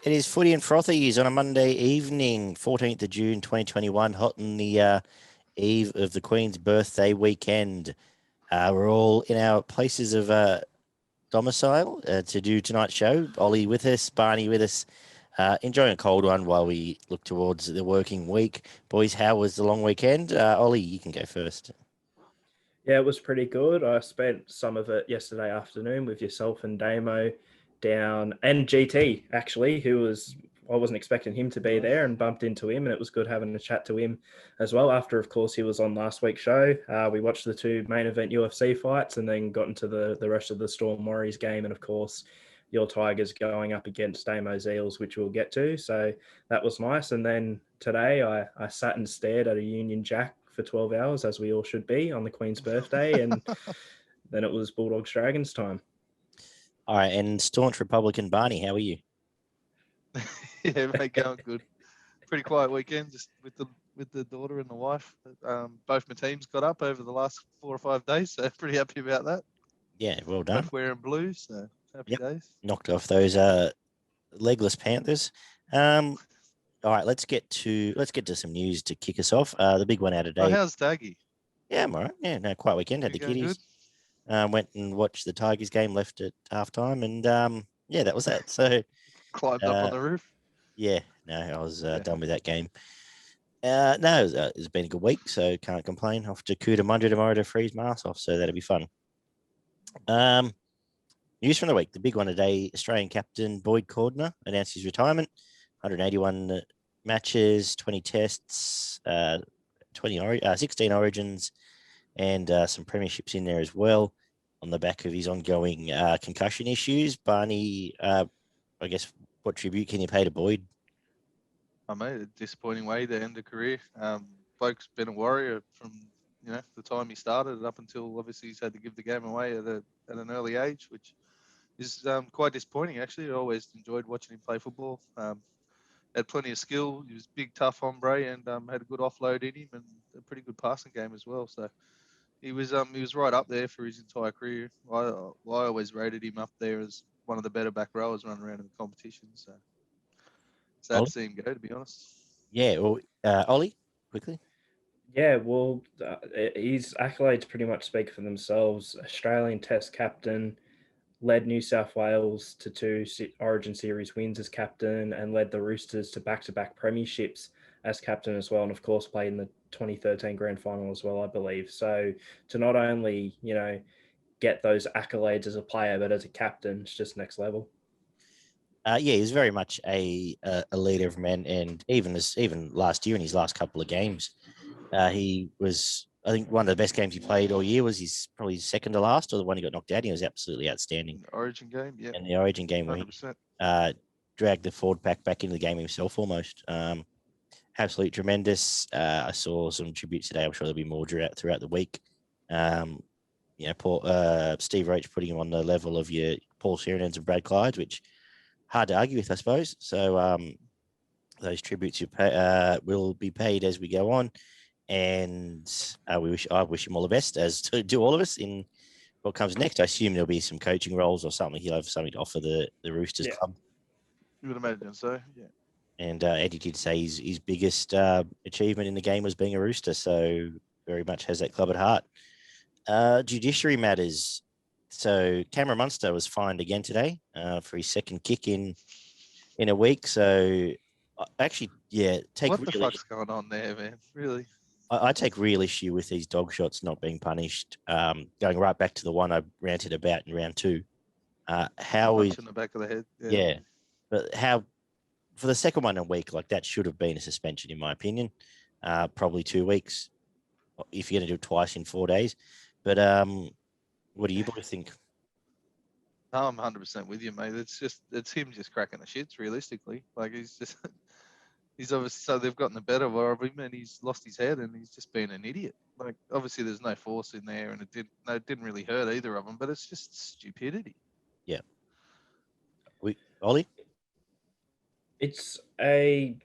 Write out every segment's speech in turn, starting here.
It is Footy and Frothies on a Monday evening, 14th of June, 2021, hot in the eve of the Queen's birthday weekend. We're all in our places of domicile to do tonight's show. Oli with us, Barney with us, enjoying a cold one while we look towards the working week. Boys, how was the long weekend? Oli, you can go first. Yeah, it was pretty good. I spent some of it yesterday afternoon with yourself and Damo down, and GT actually, I wasn't expecting him to be there, and bumped into him, and it was good having a chat to him as well. After, of course, he was on last week's show. We watched the two main event UFC fights, and then got into the rest of the Storm Warriors game, and of course, your Tigers going up against Damo's Eels, which we'll get to. So that was nice. And then today I sat and stared at a Union Jack for 12 hours, as we all should be, on the Queen's birthday. And then it was Bulldogs Dragons time. All right, and staunch Republican Barney, how are you? Yeah, mate, going good. Pretty quiet weekend, just with the daughter and the wife. Both my teams got up over the last 4 or 5 days, so pretty happy about that. Yeah, well done. Both wearing blue, so happy days. Knocked off those legless Panthers. All right, let's get to some news to kick us off. The big one out today. Oh, how's Daggy? Yeah, I'm all right. Yeah, no, quiet weekend. Had the kiddies. Went and watched the Tigers game, left at halftime, and yeah, that was that. So climbed up on the roof. Yeah, no, I was done with that game. No, it's been a good week, so can't complain. Off to Cootamundra tomorrow to freeze my ass off, so that'll be fun. News from the week. The big one today, Australian captain Boyd Cordner announced his retirement. 181 matches, 20 tests, 16 origins, and some premierships in there as well on the back of his ongoing concussion issues. Barney, I guess, what tribute can you pay to Boyd? I made a disappointing way to end a career. Bloke's been a warrior from the time he started up until obviously he's had to give the game away at an early age, which is quite disappointing actually. I always enjoyed watching him play football. Had plenty of skill. He was a big, tough hombre, and had a good offload in him and a pretty good passing game as well. So he was right up there for his entire career. I always rated him up there as one of the better back rowers running around in the competition. So sad to see him go, to be honest. Yeah, well, Oli, quickly. Yeah, well, his accolades pretty much speak for themselves. Australian Test captain, led New South Wales to 2 Origin Series wins as captain, and led the Roosters to back-to-back premierships as captain as well, and of course played in the 2013 grand final as well, I believe. So to not only get those accolades as a player, but as a captain, it's just next level. Yeah, he's very much a leader of men, and even last year in his last couple of games, he was, I think, one of the best games he played all year was probably second to last, or the one he got knocked out. He was absolutely outstanding. The Origin game, yeah. And the Origin game, where he dragged the forward pack back into the game himself almost. Absolutely tremendous. I saw some tributes today. I'm sure there'll be more throughout the week. Steve Roach putting him on the level of your Paul Sheridans and Brad Clydes, which hard to argue with, I suppose. So those tributes will be paid as we go on, and I wish him all the best, as to do all of us, in what comes next. I assume there'll be some coaching roles or something. He'll have something to offer the Roosters club. You would imagine so, yeah. And Eddie did say his biggest achievement in the game was being a Rooster, so very much has that club at heart. Judiciary matters. So Cameron Munster was fined again today for his second kick in a week. So actually, yeah, what the fuck's going on there, man? Really? I take real issue with these dog shots not being punished. Going right back to the one I ranted about in round 2. How is in the back of the head? Yeah, but how for the second one in a week, like, that should have been a suspension in my opinion. Probably 2 weeks if you're going to do it twice in 4 days. But what do you boys think? I'm 100% with you, mate. It's him just cracking the shits, realistically. Like, he's obviously, so they've gotten the better of him, and he's lost his head, and he's just been an idiot. Like, obviously there's no force in there, and it didn't really hurt either of them, but it's just stupidity. Yeah. Ollie? It's an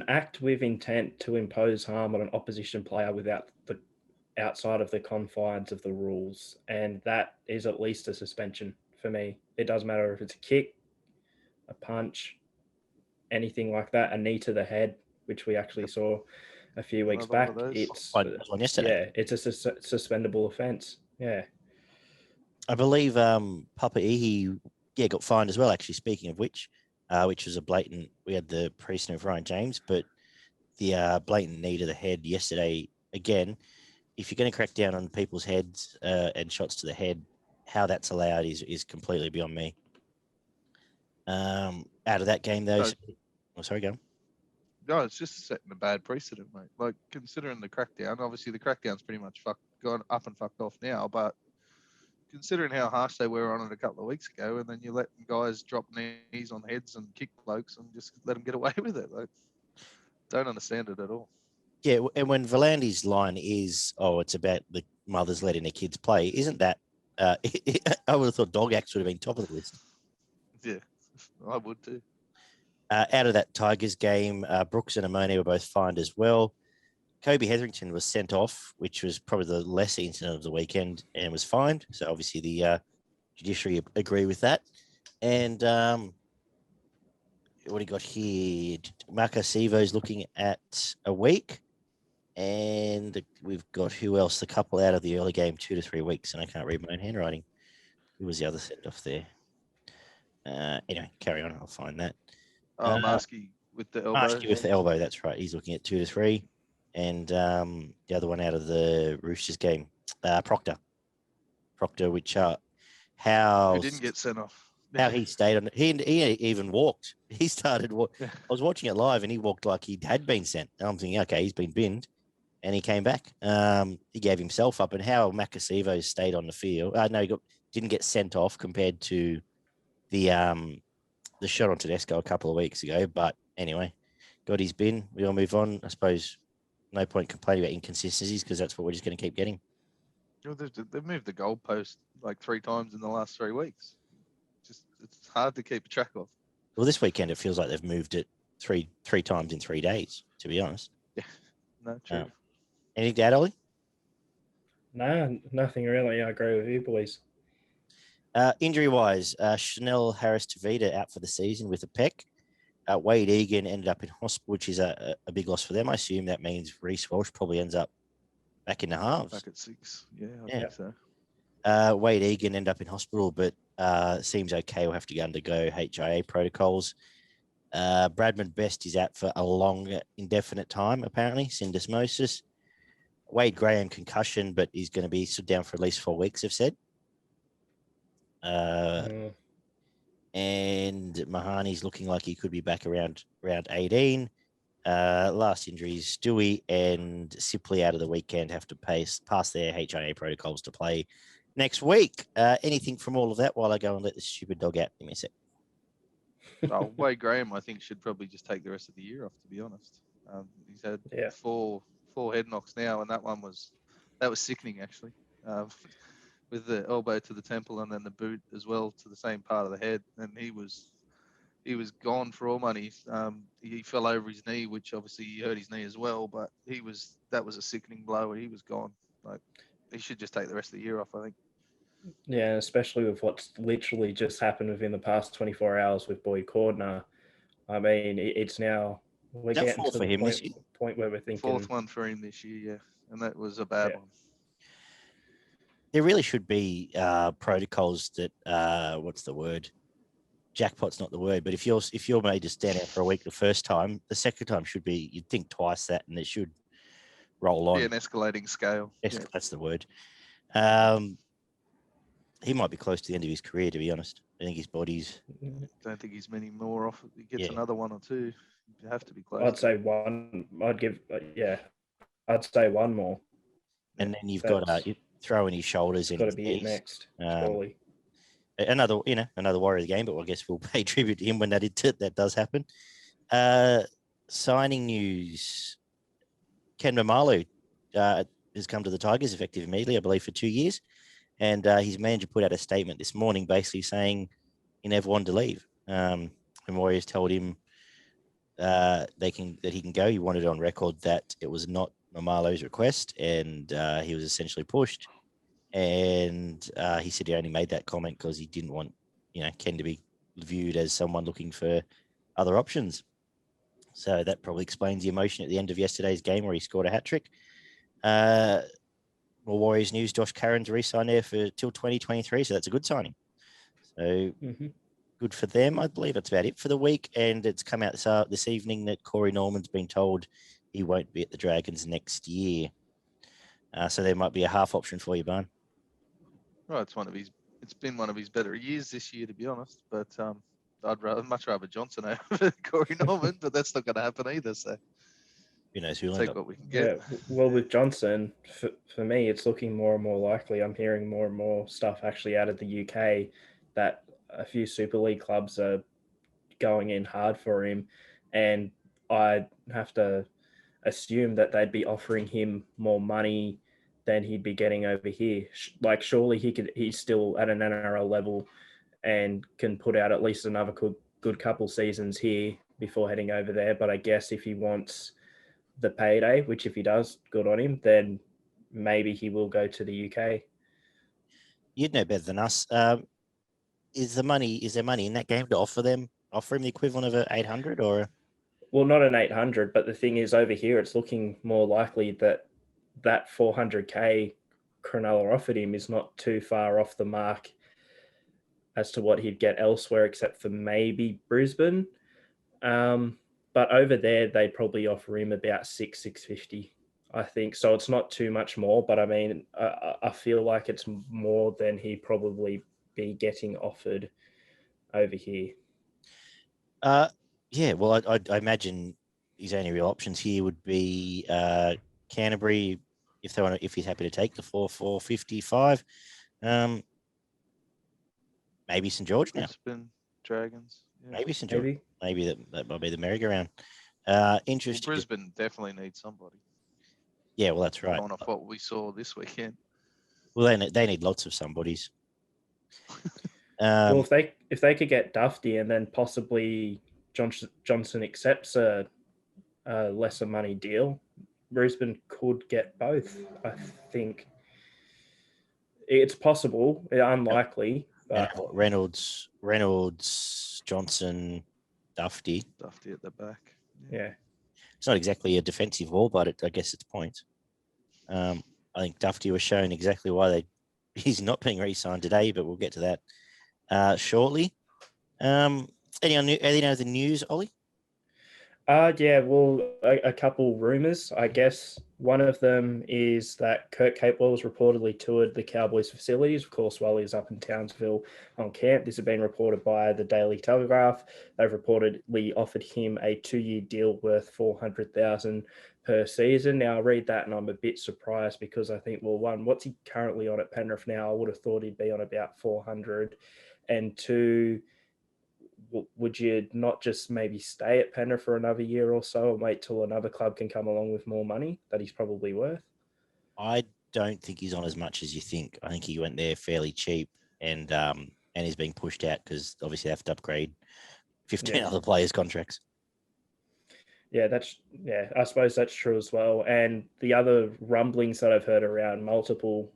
act with intent to impose harm on an opposition player outside of the confines of the rules, and that is at least a suspension for me. It doesn't matter if it's a kick, a punch, anything like that, a knee to the head, which we actually saw a few weeks back. It's one yesterday. it's a suspendable offence. Yeah. I believe Papa Ihi, got fined as well, actually, speaking of which was a blatant, we had the precedent of Ryan James, but the blatant knee to the head yesterday, again, if you're going to crack down on people's heads and shots to the head, how that's allowed is completely beyond me. Out of that game, though, sorry, go. No, it's just setting a bad precedent, mate. Like, considering the crackdown, obviously the crackdown's pretty much gone up and fucked off now, but considering how harsh they were on it a couple of weeks ago, and then you let guys drop knees on heads and kick blokes and just let them get away with it. Like, don't understand it at all. Yeah, and when Volandi's line is, it's about the mothers letting their kids play, isn't that, I would have thought dog acts would have been top of the list. Yeah, I would too. Out of that Tigers game, Brooks and Amone were both fined as well. Kobe Hetherington was sent off, which was probably the lesser incident of the weekend, and was fined. So obviously the judiciary agree with that. And what do you got here? Marco Sivo's looking at a week. And we've got who else? The couple out of the early game, 2 to 3 weeks, and I can't read my own handwriting. Who was the other send off there? Anyway, carry on. I'll find that. Marsky with the elbow. Marsky with the elbow, that's right. He's looking at 2 to 3. And the other one out of the Roosters game, Proctor, which how Who didn't get sent off. How he stayed on it. He even walked. He started. I was watching it live, and he walked like he had been sent. And I'm thinking, okay, he's been binned, and he came back. He gave himself up, and how Makasivo stayed on the field. No, didn't get sent off compared to the shot on Tedesco a couple of weeks ago. But anyway, got his bin. We all move on. I suppose no point complaining about inconsistencies because that's what we're just going to keep getting. They've moved the goalpost like 3 times in the last 3 weeks. It's hard to keep track of. Well, this weekend it feels like they've moved it three times in 3 days, to be honest. Yeah, no, true. Anything to add, Ollie? No, nothing really. I agree with you, boys. Injury-wise, Chanel Harris-Tavita out for the season with a pec. Wade Egan ended up in hospital, which is a big loss for them. I assume that means Reece Walsh probably ends up back in the halves. Back at 6. Yeah, I think so. Wade Egan ended up in hospital, but seems okay. We'll have to undergo HIA protocols. Bradman Best is out for a long, indefinite time, apparently, syndesmosis. Wade Graham, concussion, but he's going to be stood down for at least 4 weeks, they've said. And Mahani's looking like he could be back around 18. Last injuries, Stewie and Sipley out of the weekend have to pass their HIA protocols to play next week. Anything from all of that while I go and let this stupid dog out? Give me a sec. Wade Graham, I think, should probably just take the rest of the year off, to be honest. He's had four head knocks now, and that was sickening, actually. With the elbow to the temple and then the boot as well to the same part of the head. And he was gone for all money. He fell over his knee, which obviously he hurt his knee as well, but that was a sickening blow. He was gone. Like, he should just take the rest of the year off, I think. Yeah, especially with what's literally just happened within the past 24 hours with Boyd Cordner. I mean, it's now we're getting to the point where we're thinking 4th one for him this year, yeah, and that was a bad one. There really should be protocols that what's the word? Jackpot's not the word, but if you're made to stand out for a week the first time, the second time should be, you'd think twice that, and it should roll on. Yeah, an escalating scale. That's the word. He might be close to the end of his career, to be honest. I think his body's. Don't think he's many more off. He gets another 1 or 2. You have to be close. I'd say 1. I'd say 1 more. And then you've got you throw in his shoulders and got to be it next. Surely. Another warrior of the game, but I guess we'll pay tribute to him when that does happen. Signing news: Ken Mamalu has come to the Tigers effective immediately, I believe, for 2 years, and his manager put out a statement this morning, basically saying he never wanted to leave. And Warriors told him that he can go. He wanted it on record that it was not Mamalu's request, and he was essentially pushed. And he said he only made that comment because he didn't want, Ken to be viewed as someone looking for other options. So that probably explains the emotion at the end of yesterday's game where he scored a hat-trick. More Warriors news, Josh Curran's re-signed there for till 2023, so that's a good signing. So good for them. I believe that's about it for the week. And it's come out this evening that Corey Norman's been told he won't be at the Dragons next year. So there might be a half option for you, Barn. Well, it's been one of his better years this year, to be honest. But I'd much rather Johnson over Corey Norman, but that's not going to happen either. So who knows who'll take what we can get. Yeah, well, with Johnson, for me, it's looking more and more likely. I'm hearing more and more stuff actually out of the UK that a few Super League clubs are going in hard for him, and I'd have to assume that they'd be offering him more money than he'd be getting over here. Like, surely he's still at an NRL level and can put out at least another good couple seasons here before heading over there. But I guess if he wants the payday, which if he does, good on him, then maybe he will go to the UK. You'd know better than us. Is there money in that game to offer him the equivalent of an 800 or? Well, not an 800, but the thing is over here, it's looking more likely that 400k Cronulla offered him is not too far off the mark as to what he'd get elsewhere, except for maybe Brisbane. But over there, they'd probably offer him about 650, I think. So it's not too much more, but I mean, I feel like it's more than he'd probably be getting offered over here. Yeah, well, I imagine his only real options here would be Canterbury, if he's happy to take the 455. Maybe St George now. Brisbane Dragons. Yeah. Maybe St George. Maybe that might be the merry-go-round. Interesting. Well, Brisbane definitely needs somebody. Yeah, well, that's right. On off what we saw this weekend. Well, they need lots of somebodies. Well, if they could get Dufty and then possibly Johnson accepts a lesser money deal, Brisbane could get both. I think it's possible, unlikely. But Reynolds, Johnson, Dufty at the back. Yeah. It's not exactly a defensive wall, but I guess it's points. I think Dufty was showing exactly why he's not being re-signed today, but we'll get to that shortly. Any other news, Ollie? Yeah, well, a couple rumours, I guess. One of them is that Kurt Capewell has reportedly toured the Cowboys facilities, of course, while he's up in Townsville on camp. This has been reported by the Daily Telegraph. They've reportedly offered him a 2-year deal worth $400,000 per season. Now, I read that and I'm a bit surprised because I think, well, one, what's he currently on at Penrith now? I would have thought he'd be on about 400. And two, would you not just maybe stay at Penrith for another year or so and wait till another club can come along with more money that he's probably worth? I don't think he's on as much as you think. I think he went there fairly cheap and he's being pushed out because obviously they have to upgrade 15 other players' contracts. Yeah, I suppose that's true as well. And the other rumblings that I've heard around multiple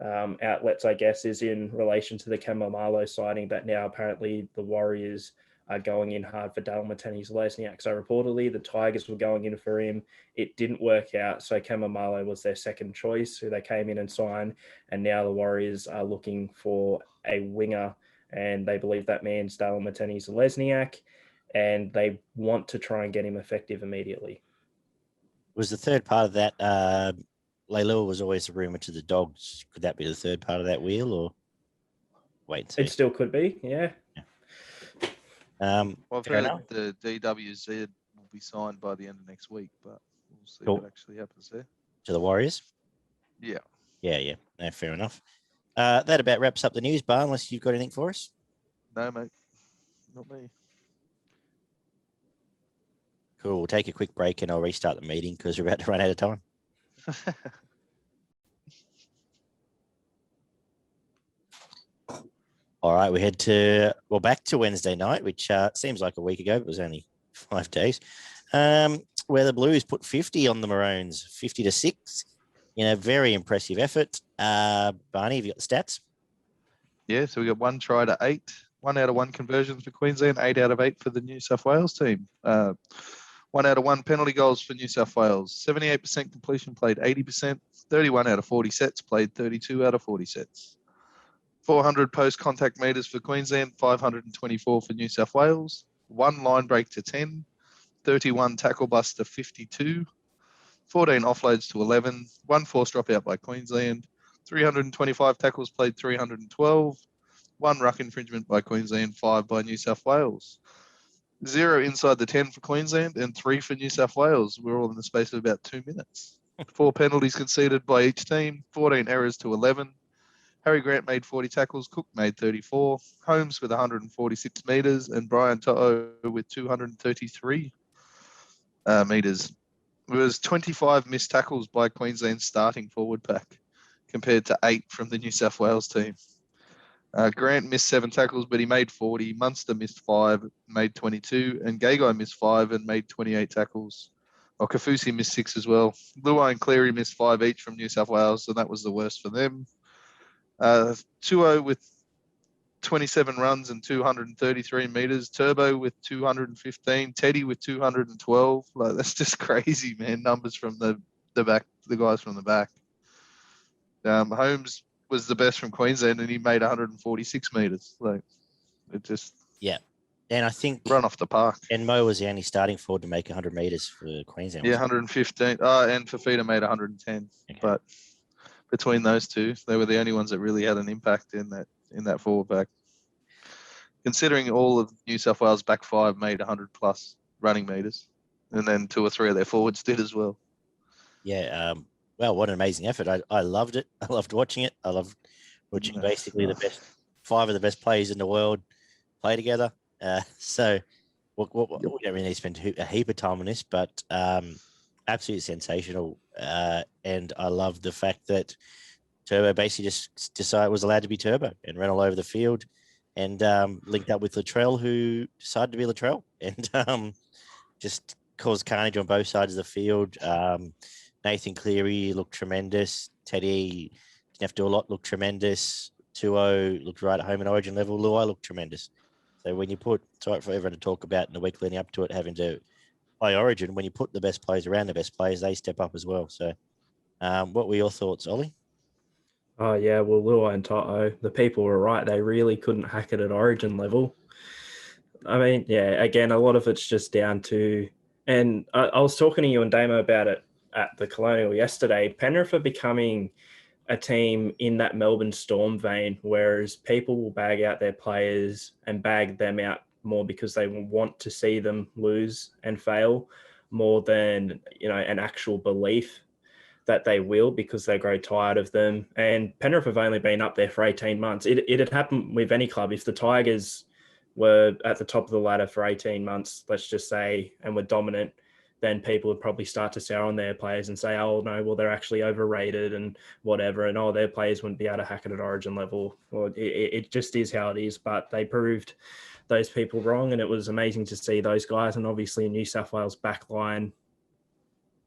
outlets, I guess, is in relation to the Kamamalo signing that now apparently the Warriors are going in hard for Daly Cherry-Evans. So reportedly the Tigers were going in for him. It didn't work out. So Kamamalo was their second choice, who they came in and signed. And now the Warriors are looking for a winger. And they believe that man's Daly Cherry-Evans. And they want to try and get him effective immediately. Was the third part of that Leilua was always a rumour to the Dogs. Could that be the third part of that wheel, or wait and see? It still could be, yeah. Well, I've heard the DWZ will be signed by the end of next week, but we'll see what actually happens there. To the Warriors? Yeah. Yeah. No, fair enough. That about wraps up the news, Bar, unless you've got anything for us. No, mate. Not me. Cool. We'll take a quick break and I'll restart the meeting because we're about to run out of time. All right, we head back to Wednesday night, which seems like a week ago, but it was only 5 days, where the Blues put 50 on the Maroons, 50-6, in a very impressive effort. Barney, have you got the stats? Yeah, so we got 1 try to 8, 1 out of 1 conversions for Queensland, 8 out of 8 for the New South Wales team. 1 out of 1 penalty goals for New South Wales. 78% completion, played 80%. 31 out of 40 sets, played 32 out of 40 sets. 400 post-contact metres for Queensland, 524 for New South Wales. 1 line break to 10. 31 tackle bust to 52. 14 offloads to 11. 1 forced dropout by Queensland. 325 tackles played, 312. 1 ruck infringement by Queensland, 5 by New South Wales. 0 inside the 10 for Queensland and 3 for New South Wales. We're all in the space of about 2 minutes. 4 penalties conceded by each team, 14 errors to 11. Harry Grant made 40 tackles, Cook made 34. Holmes with 146 metres and Brian To'o with 233 metres. There was 25 missed tackles by Queensland's starting forward pack compared to 8 from the New South Wales team. Grant missed 7 tackles, but he made 40. Munster missed 5, made 22. And Gagai missed 5 and made 28 tackles. Kafusi missed 6 as well. Luai and Cleary missed 5 each from New South Wales, so that was the worst for them. 2-0 with 27 runs and 233 metres. Turbo with 215. Teddy with 212. Like, that's just crazy, man. Numbers from the back, the guys from the back. Holmes was the best from Queensland and he made 146 metres. Like, it just... Yeah. And I think... Run off the park. And Mo was the only starting forward to make 100 metres for Queensland. Yeah, 115. And Fafita made 110. Okay. But between those two, they were the only ones that really had an impact in that forward pack. Considering all of New South Wales back 5 made 100 plus running metres, and then 2 or 3 of their forwards did as well. Yeah, well, what an amazing effort. I loved it. I loved watching it. I loved watching basically the best 5 of the best players in the world play together. So we don't really need to spend a heap of time on this, but absolutely sensational. And I love the fact that Turbo basically just decided was allowed to be Turbo and ran all over the field and linked up with Latrell, who decided to be Latrell, and just caused carnage on both sides of the field. Nathan Cleary looked tremendous. Teddy didn't have to do a lot, looked tremendous. 2-0 looked right at home and Origin level. Luai looked tremendous. So when you put, sorry for everyone to talk about in the week leading up to it, having to play Origin, when you put the best players around the best players, they step up as well. So what were your thoughts, Ollie? Oh, yeah, well, Luai and Toto, the people were right. They really couldn't hack it at Origin level. I mean, yeah, again, a lot of it's just down to, and I was talking to you and Damo about it at the Colonial yesterday. Penrith are becoming a team in that Melbourne Storm vein, whereas people will bag out their players and bag them out more because they want to see them lose and fail more than, an actual belief that they will, because they grow tired of them. And Penrith have only been up there for 18 months. It had happened with any club. If the Tigers were at the top of the ladder for 18 months, let's just say, and were dominant, then people would probably start to sour on their players and say, oh, no, well, they're actually overrated and whatever. And, their players wouldn't be able to hack it at Origin level. Well, it just is how it is. But they proved those people wrong. And it was amazing to see those guys. And obviously New South Wales backline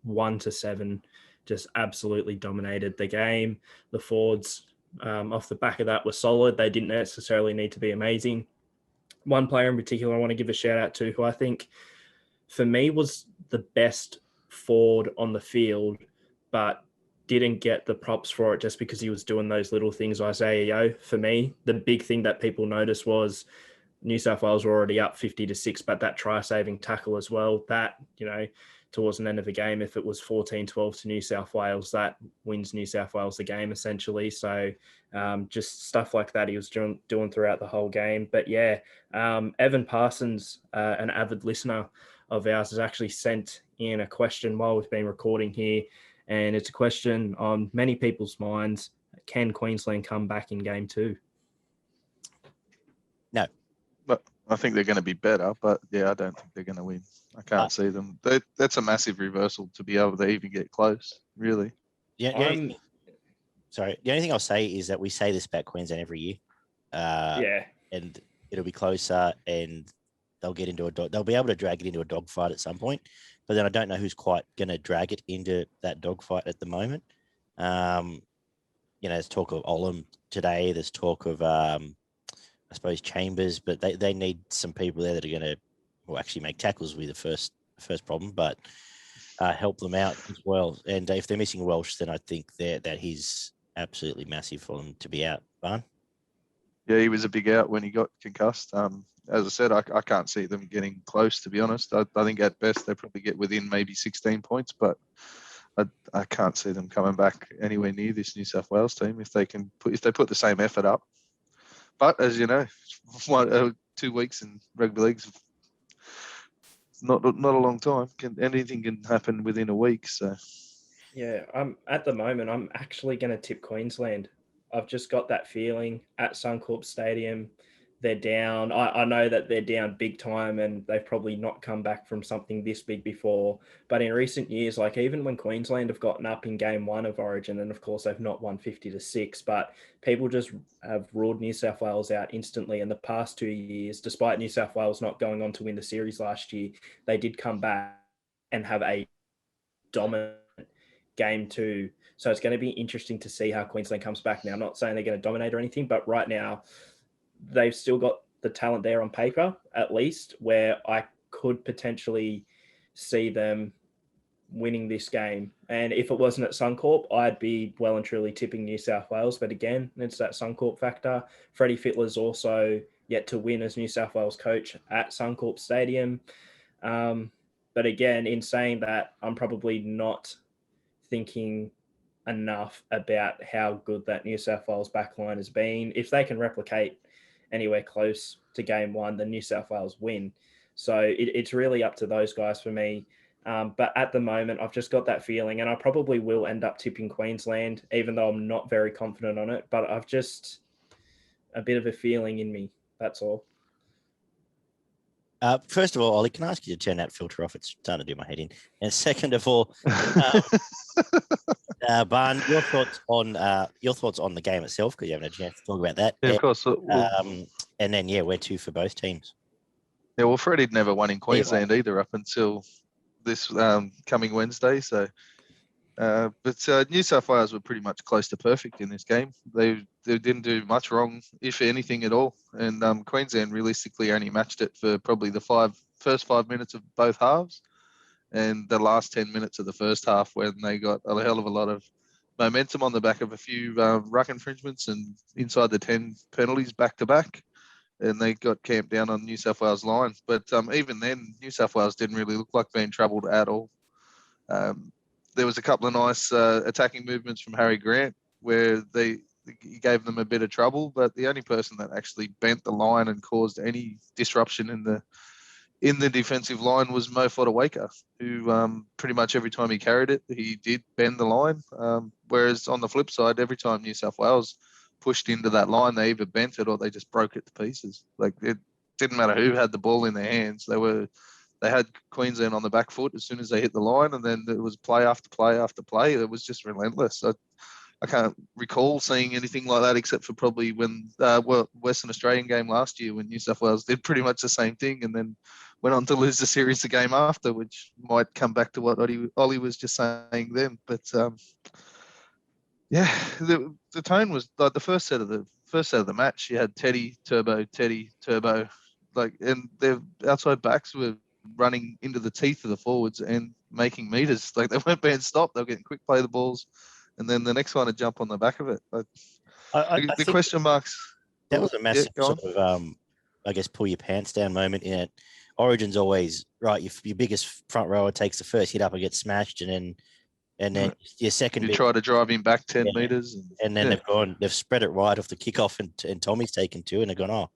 1 to 7 just absolutely dominated the game. The forwards off the back of that were solid. They didn't necessarily need to be amazing. One player in particular I want to give a shout out to, who I think for me was the best forward on the field, but didn't get the props for it just because he was doing those little things. Isaiah Yeo, for me, the big thing that people noticed was New South Wales were already up 50-6, but that try-saving tackle as well, that, towards the end of the game, if it was 14-12 to New South Wales, that wins New South Wales the game, essentially. So just stuff like that he was doing throughout the whole game. But yeah, Evan Parsons, an avid listener of ours, has actually sent in a question while we've been recording here. And it's a question on many people's minds. Can Queensland come back in game 2? No. But I think they're going to be better, but yeah, I don't think they're going to win. I can't see them. That's a massive reversal to be able to even get close, really. Yeah. The only thing I'll say is that we say this about Queensland every year. And it'll be closer, and they'll get into they'll be able to drag it into a dogfight at some point. But then I don't know who's quite going to drag it into that dogfight at the moment. There's talk of Olam today. There's talk of I suppose, Chambers, but they need some people there that are going to, well, actually make tackles will be the first problem, but help them out as well. And if they're missing Welsh, then I think that he's absolutely massive for them to be out. Barn? Yeah, he was a big out when he got concussed. As I said, I can't see them getting close, to be honest. I think at best they probably get within maybe 16 points, but I can't see them coming back anywhere near this New South Wales team if they put the same effort up. But as you know, 2 weeks in rugby league's not a long time. Anything can happen within a week. So yeah, at the moment I'm actually going to tip Queensland. I've just got that feeling at Suncorp Stadium. They're down. I know that they're down big time and they've probably not come back from something this big before. But in recent years, like even when Queensland have gotten up in game 1 of Origin, and of course they've not won 50-6, but people just have ruled New South Wales out instantly. In the past 2 years, despite New South Wales not going on to win the series last year, they did come back and have a dominant game 2. So it's going to be interesting to see how Queensland comes back. Now, I'm not saying they're going to dominate or anything, but right now, they've still got the talent there on paper, at least, where I could potentially see them winning this game. And if it wasn't at Suncorp, I'd be well and truly tipping New South Wales. But again, it's that Suncorp factor. Freddie Fittler's also yet to win as New South Wales coach at Suncorp Stadium. But again, in saying that, I'm probably not thinking enough about how good that New South Wales backline has been. If they can replicate anywhere close to game 1, then New South Wales win. So it's really up to those guys for me. But at the moment, I've just got that feeling, and I probably will end up tipping Queensland, even though I'm not very confident on it. But I've just a bit of a feeling in me. That's all. First of all, Ollie, can I ask you to turn that filter off? It's starting to do my head in. And second of all, Barn, your thoughts on the game itself, because you haven't had a chance to talk about that. yeah, of course. And then where to for both teams? Yeah, well, Freddie'd never won in Queensland either up until this coming Wednesday. So, but New South Wales were pretty much close to perfect in this game. They didn't do much wrong, if anything at all. And Queensland realistically only matched it for probably the first 5 minutes of both halves, and the last 10 minutes of the first half when they got a hell of a lot of momentum on the back of a few ruck infringements and inside the 10 penalties back to back. And they got camped down on New South Wales line. But even then, New South Wales didn't really look like being troubled at all. There was a couple of nice attacking movements from Harry Grant where he gave them a bit of trouble. But the only person that actually bent the line and caused any disruption in the defensive line was Mo Fotuaika, who pretty much every time he carried it, he did bend the line. Whereas on the flip side, every time New South Wales pushed into that line, they either bent it or they just broke it to pieces. Like, it didn't matter who had the ball in their hands. They had Queensland on the back foot as soon as they hit the line, and then it was play after play after play. It was just relentless. I can't recall seeing anything like that except for probably when Western Australian game last year when New South Wales did pretty much the same thing and then went on to lose the series the game after, which might come back to what Oli was just saying then. But yeah, the tone was like the first set of the match. You had Teddy, Turbo, like, and their outside backs were running into the teeth of the forwards and making meters. Like, they weren't being stopped. They were getting quick play the balls, and then the next one would jump on the back of it. I the think question marks. that was a massive sort of, I guess, pull your pants down moment in it. Origin's always right. Your biggest front rower takes the first hit up and gets smashed, and then your second. You try to drive him back 10 meters, and then they've spread it right off the kickoff, and Tommy's taken 2, and they've gone, oh,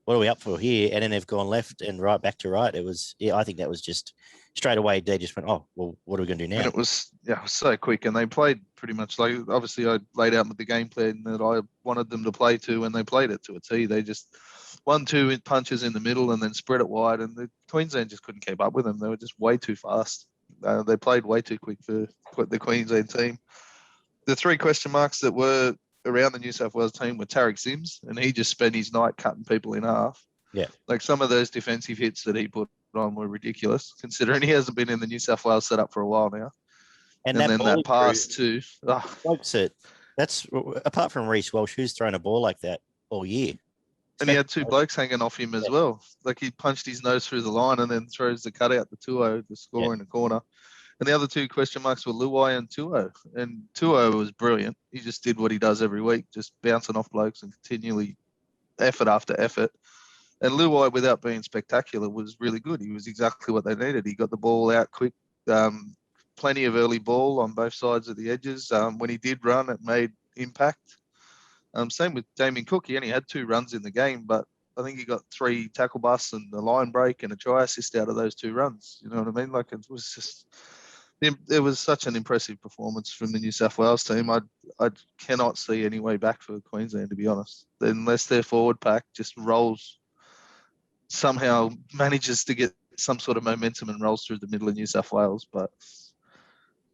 what are we up for here? And then they've gone left and right back to right. It was, I think that was just straight away. They just went, oh, well, what are we going to do now? And it was so quick, and they played pretty much like, obviously I laid out the game plan that I wanted them to play to, and they played it to a T. They just 1-2 punches in the middle and then spread it wide, and the Queensland just couldn't keep up with them. They were just way too fast. They played way too quick for the Queensland team. The 3 question marks that were around the New South Wales team were Tarek Sims, and he just spent his night cutting people in half. Yeah. Like, some of those defensive hits that he put on were ridiculous, considering he hasn't been in the New South Wales setup for a while now. And then that pass too. That's apart from Reece Welsh, who's thrown a ball like that all year. And he had two blokes hanging off him as well. Like he punched his nose through the line and then throws the cutout to Tuo to score in the corner. And the other two question marks were Luai and Tuo. And Tuo was brilliant. He just did what he does every week, just bouncing off blokes and continually effort after effort. And Luai, without being spectacular, was really good. He was exactly what they needed. He got the ball out quick, plenty of early ball on both sides of the edges. When he did run, it made impact. Same with Damien Cook. He only had 2 runs in the game, but I think he got 3 tackle busts and a line break and a try assist out of those 2 runs. You know what I mean? Like it was such an impressive performance from the New South Wales team. I cannot see any way back for Queensland, to be honest, unless their forward pack just somehow manages to get some sort of momentum and rolls through the middle of New South Wales, but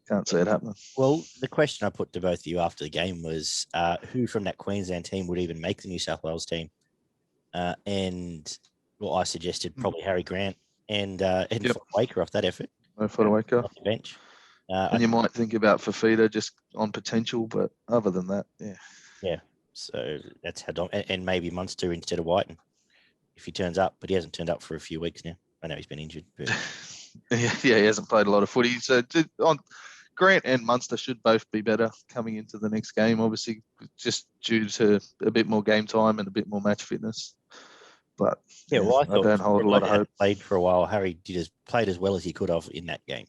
can't see it happening. Well, the question I put to both of you after the game was who from that Queensland team would even make the New South Wales team? And I suggested probably Harry Grant and Waker off that effort. For Waker. Off the bench. And you might think about Fafita just on potential, but other than that, yeah. Yeah, so that's how and maybe Munster instead of Whiten if he turns up, but he hasn't turned up for a few weeks now. I know he's been injured. But... yeah, he hasn't played a lot of footy. So Grant and Munster should both be better coming into the next game, obviously, just due to a bit more game time and a bit more match fitness. But I don't hold a lot of hope. Played for a while. Harry played as well as he could have in that game.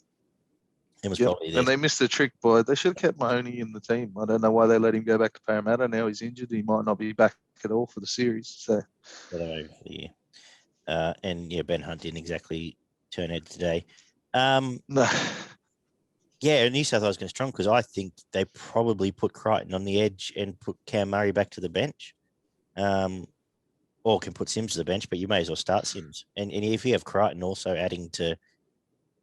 It was probably there. And they missed the trick by they should have kept Mahoney in the team. I don't know why they let him go back to Parramatta. Now he's injured. He might not be back at all for the series. So Ben Hunt didn't exactly turn out today. No. Yeah, New South Wales going strong because I think they probably put Crichton on the edge and put Cam Murray back to the bench. Or can put Sims to the bench, but you may as well start Sims. And if you have Crichton also adding to,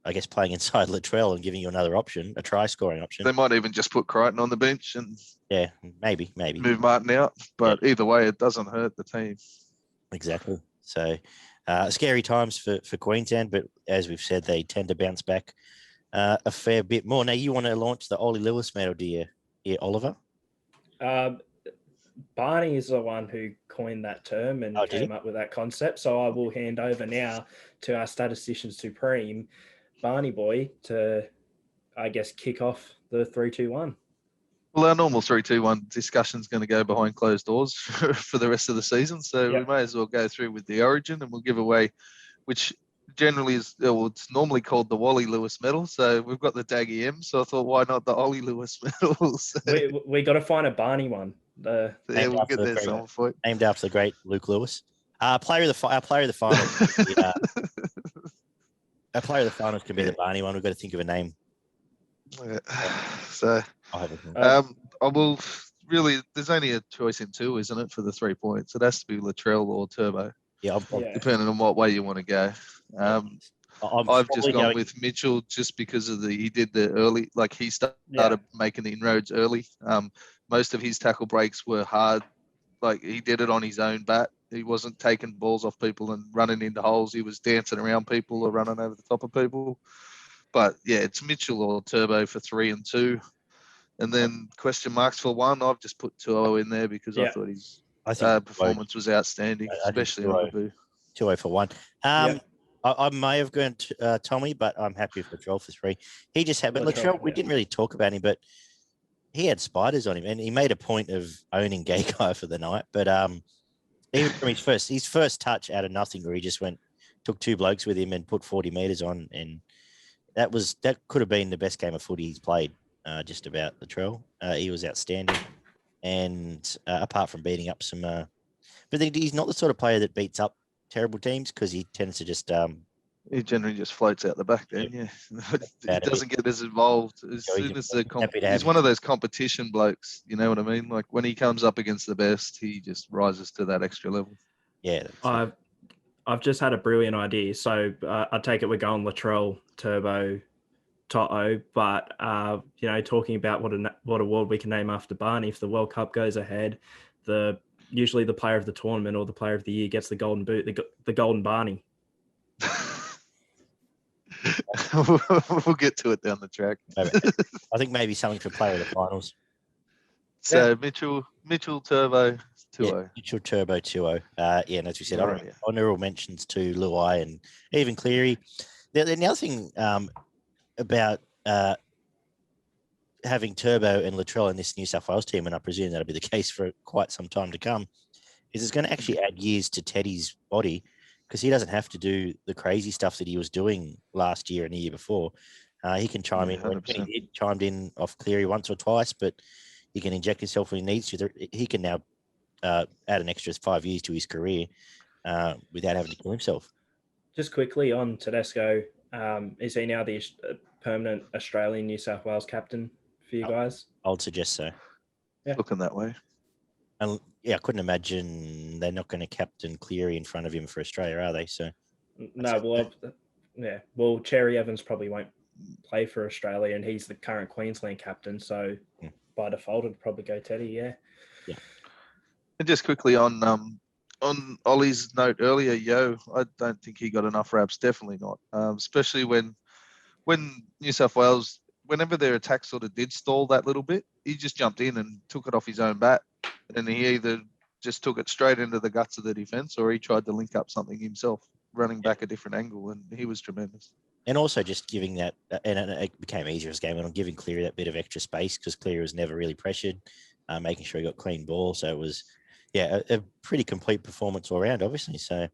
I guess, playing inside Latrell and giving you another option, a try-scoring option. They might even just put Crichton on the bench and maybe move Martin out. But either way, it doesn't hurt the team. Exactly. So scary times for Queensland, but as we've said, they tend to bounce back a fair bit more. Now, you want to launch the Oli Lewis medal, do you, Oliver? Barney is the one who coined that term and came up with that concept. So I will hand over now to our statistician supreme, Barney Boy, to, I guess, kick off the 3-2-1. Well, our normal 3-2-1 discussion is going to go behind closed doors for the rest of the season. So we may as well go through with the origin and we'll give away, which generally is, it's normally called the Wally Lewis medal. So we've got the Daggy M. So I thought, why not the Oli Lewis medal? So, we got to find a Barney one. We'll get there some point. Named after the great Luke Lewis. Our player of the finals. Our player of the finals can be the Barney one. We've got to think of a name. Yeah. So I will really. There's only a choice in 2, isn't it, for the 3 points? It has to be Latrell or Turbo. Yeah, depending on what way you want to go. I've just gone with Mitchell just because of he did the early, like he started making the inroads early. Most of his tackle breaks were hard. Like he did it on his own bat. He wasn't taking balls off people and running into holes. He was dancing around people or running over the top of people. But yeah, it's Mitchell or Turbo for 3 and 2. And then question marks for 1. I've just put Tuo in there because I thought his performance was outstanding, especially on the boo. 2-0 for 1. I may have gone to Tommy, but I'm happy with Latrell for 3. He just had, but Latrell, we didn't really talk about him, but he had spiders on him, and he made a point of owning Gay Guy for the night. But even from his first touch out of nothing, where he just took 2 blokes with him and put 40 metres on, and that could have been the best game of footy he's played. Just about Latrell, he was outstanding, and apart from beating up some, but he's not the sort of player that beats up terrible teams because he tends to just he generally just floats out the back there. Yeah, he doesn't get as involved as soon as he's one of those competition blokes. You know what I mean? Like when he comes up against the best, he just rises to that extra level. Yeah, I've just had a brilliant idea. So I take it we're going Latrell, Turbo, Toto, but talking about what award we can name after Barney. If the World Cup goes ahead, usually the player of the tournament or the player of the year gets the golden boot, the golden Barney. We'll get to it down the track. I think maybe something for player of the finals. So Mitchell Turbo 2-0. Yeah, Mitchell Turbo 2-0. Yeah, and as we said, honourable mentions to Luai and even Cleary. The other thing about having Turbo and Latrell in this New South Wales team, and I presume that'll be the case for quite some time to come, is it's going to actually add years to Teddy's body because he doesn't have to do the crazy stuff that he was doing last year and the year before. He can chime in. When he did, chimed in off Cleary once or twice, but he can inject himself when he needs to. He can now add an extra 5 years to his career without having to kill himself. Just quickly on Tedesco, is he now the permanent Australian New South Wales captain for you guys? I would suggest so. Yeah. Looking that way. And yeah, I couldn't imagine they're not going to captain Cleary in front of him for Australia, are they? So no, well, Cherry-Evans probably won't play for Australia, and he's the current Queensland captain. So by default, it'd probably go Teddy. Yeah. And just quickly on Ollie's note earlier, I don't think he got enough raps. Definitely not. Especially when New South Wales, whenever their attack sort of did stall that little bit, he just jumped in and took it off his own bat. And he either just took it straight into the guts of the defence or he tried to link up something himself, running back a different angle, and he was tremendous. And also just giving that, and it became easier as a game, and giving Cleary that bit of extra space because Cleary was never really pressured, making sure he got clean ball. So it was, a pretty complete performance all around, obviously. So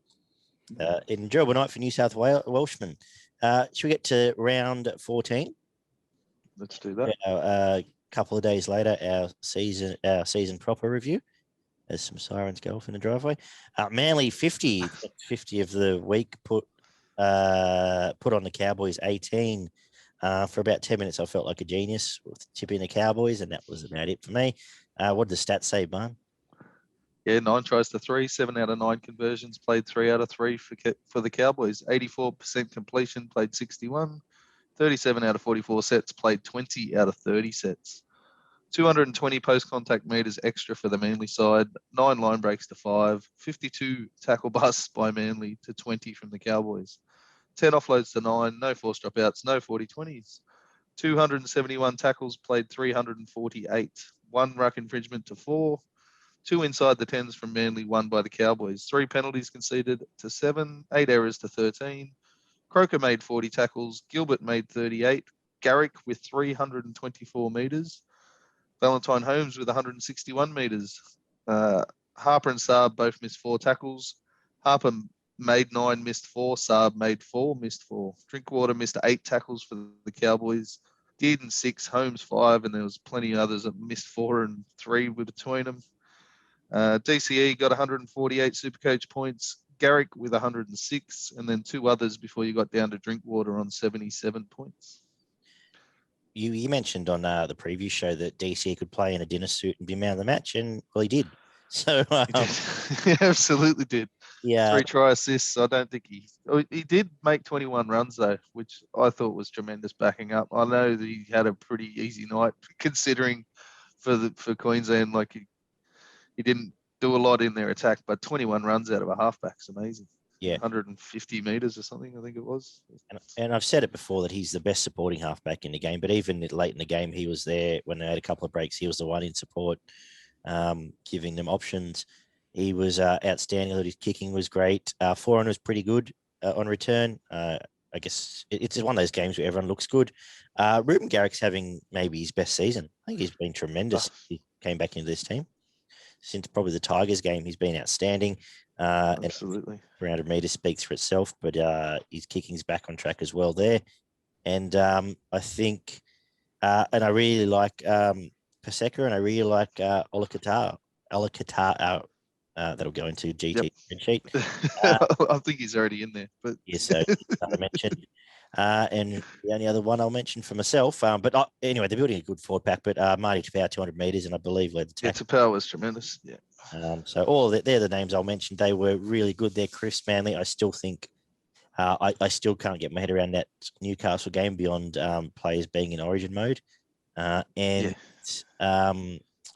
an enjoyable night for New South Welshmen. Should we get to round 14? Let's do that. A couple of days later, our season proper review. As some sirens go off in the driveway. Manly 50 of the week put on the Cowboys 18. For about 10 minutes, I felt like a genius with tipping the Cowboys, and that was about it for me. What did the stats say, Barn? Yeah, 9 tries to 3, 7 out of 9 conversions, played 3 out of 3 for the Cowboys. 84% completion, played 61. 37 out of 44 sets, played 20 out of 30 sets. 220 post-contact metres extra for the Manly side, 9 line breaks to 5, 52 tackle busts by Manly to 20 from the Cowboys. 10 offloads to 9, no forced dropouts, no 40-20s. 271 tackles, played 348. 1 ruck infringement to 4. 2 inside the 10s from Manly, 1 by the Cowboys. 3 penalties conceded to 7, 8 errors to 13. Croker made 40 tackles. Gilbert made 38. Garrick with 324 metres. Valentine Holmes with 161 metres. Harper and Saab both missed 4 tackles. Harper made 9, missed 4. Saab made 4, missed 4. Drinkwater missed 8 tackles for the Cowboys. Dearden 6, Holmes 5, and there was plenty of others that missed 4 and 3 between them. DCE got 148 Supercoach points. Garrick with 106, and then 2 others before you got down to Drinkwater on 77 points. You mentioned on the preview show that DC could play in a dinner suit and be man of the match, and well, he did. So he absolutely did. Yeah, 3 try assists. I don't think he did make 21 runs though, which I thought was tremendous backing up. I know that he had a pretty easy night considering for Queensland, like he didn't do a lot in their attack, but 21 runs out of a halfback's amazing. Yeah, 150 metres or something, I think it was. And I've said it before that he's the best supporting halfback in the game, but even late in the game, he was there when they had a couple of breaks. He was the one in support, giving them options. He was outstanding. His kicking was great. Forehand was pretty good on return. I guess it's one of those games where everyone looks good. Ruben Garrick's having maybe his best season. I think he's been tremendous. He came back into this team. Since probably the Tigers game, he's been outstanding. Absolutely. 300 metres speaks for itself, but his kicking's back on track as well there. And I think, and I really like Paseka, and I really like Olakata. That'll go into GT spreadsheet. I think he's already in there. But yes, so I mentioned. And the only other one I'll mention for myself, but anyway, they're building a good forward pack. But Marty Tapau, 200 metres, and I believe led the tackle. Yeah, Tapau was tremendous. Yeah. So all they're the names I'll mention. They were really good. They're Chris Manley. I still think I still can't get my head around that Newcastle game beyond players being in Origin mode, and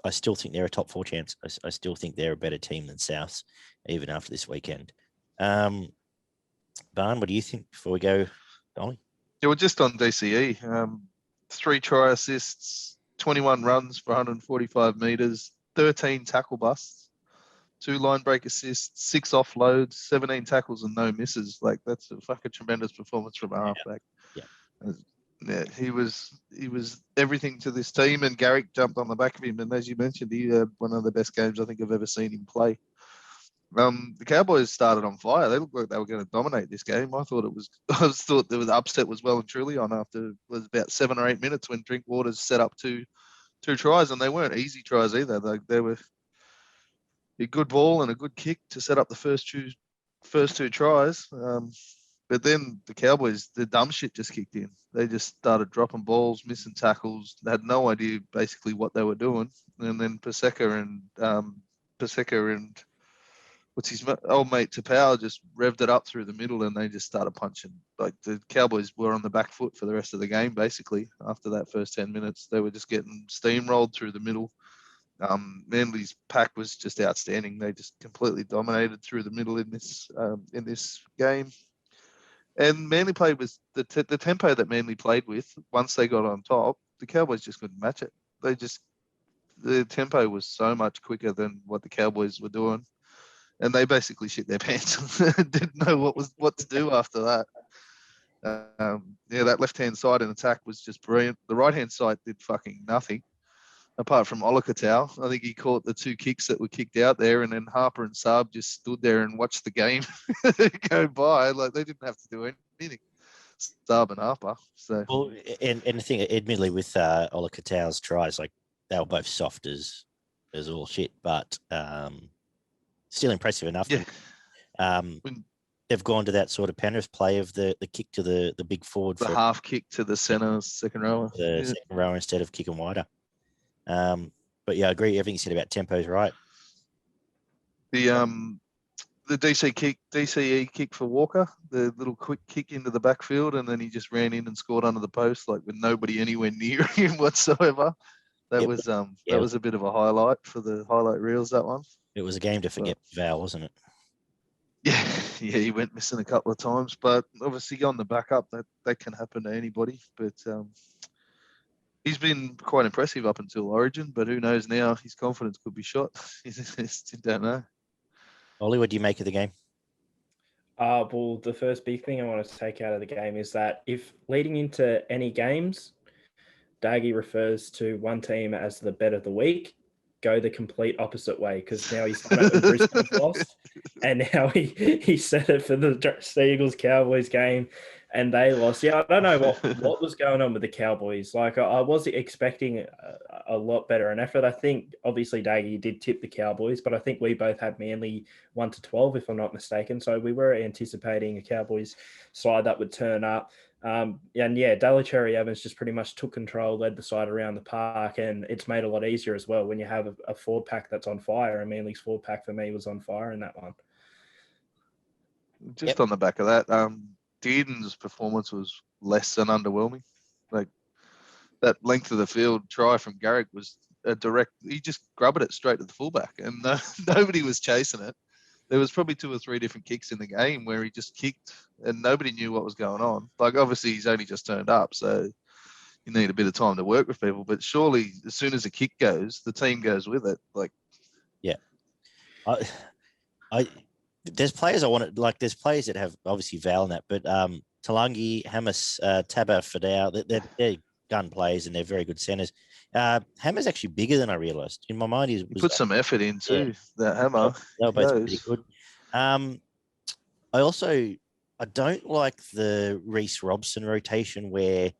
I still think they're a top 4 chance. I still think they're a better team than Souths, even after this weekend. Barn, what do you think before we go? Dolly? Yeah, well, just on DCE, 3 try assists, 21 runs for 145 metres, 13 tackle busts, 2 line break assists, 6 offloads, 17 tackles and no misses. Like, that's a fucking tremendous performance from a halfback. Yeah, he was everything to this team, and Garrick jumped on the back of him. And as you mentioned, he had one of the best games I think I've ever seen him play. The Cowboys started on fire. They looked like they were going to dominate this game. I thought the upset was well and truly on after it was about 7 or 8 minutes when Drinkwater's set up two tries, and they weren't easy tries either. They were a good ball and a good kick to set up the first two tries. But then the Cowboys, the dumb shit just kicked in. They just started dropping balls, missing tackles. They had no idea basically what they were doing. And then Paseka and what's his old mate Tapau just revved it up through the middle, and they just started punching. Like, the Cowboys were on the back foot for the rest of the game, basically. After that first 10 minutes, they were just getting steamrolled through the middle. Manly's pack was just outstanding. They just completely dominated through the middle in this game. And Manly played with the tempo that Manly played with. Once they got on top, the Cowboys just couldn't match it. The tempo was so much quicker than what the Cowboys were doing, and they basically shit their pants. Didn't know what to do after that. That left-hand side in attack was just brilliant. The right-hand side did fucking nothing, apart from Olakau'atu. I think he caught the 2 kicks that were kicked out there, and then Harper and Saab just stood there and watched the game go by. Like, they didn't have to do anything. Saab and Harper. So, well, and the thing, admittedly, with Olakau'atu's tries, like, they were both soft as all shit, but still impressive enough. Yeah. They've gone to that sort of Penrith play of the kick to the big forward. The half kick to the centre, second rower. Second rower instead of kicking wider. But yeah, I agree. Everything you said about tempo is right. The DCE kick for Walker, the little quick kick into the backfield, and then he just ran in and scored under the post, like, with nobody anywhere near him whatsoever. That was a bit of a highlight for the highlight reels, that one. It was a game to forget Val, wasn't it? Yeah, he went missing a couple of times, but obviously on the backup, that can happen to anybody. But he's been quite impressive up until Origin, but who knows now? His confidence could be shot. You don't know. Ollie, what do you make of the game? Well, the first big thing I want to take out of the game is that if leading into any games, Daggy refers to one team as the bet of the week, go the complete opposite way, because now he's done it when Brisbane's lost, and now he said it for the Eagles Cowboys game, and they lost. Yeah, I don't know what was going on with the Cowboys. Like, I was expecting a lot better an effort. I think obviously Daggy did tip the Cowboys, but I think we both had Manly 1-12, if I'm not mistaken. So we were anticipating a Cowboys side that would turn up. Daly Cherry-Evans just pretty much took control, led the side around the park, and it's made it a lot easier as well when you have a forward pack that's on fire. And Manly's forward pack for me was on fire in that one. Just on the back of that, Dearden's performance was less than underwhelming. Like, that length of the field try from Garrick was a direct. He just grubbed it straight to the fullback, and nobody was chasing it. There was probably 2 or 3 different kicks in the game where he just kicked and nobody knew what was going on. Like, obviously he's only just turned up, so you need a bit of time to work with people. But surely as soon as a kick goes, the team goes with it. Like, yeah, there's players I wanted. Like, there's players that have obviously Val in that, but Talangi, Hamas, Taba, Fidel, they're gun players and they're very good centers. Hammer's actually bigger than I realised. In my mind, he put some effort in too. Yeah. That Hammer. They were both pretty good. I don't like the Reece Robson rotation where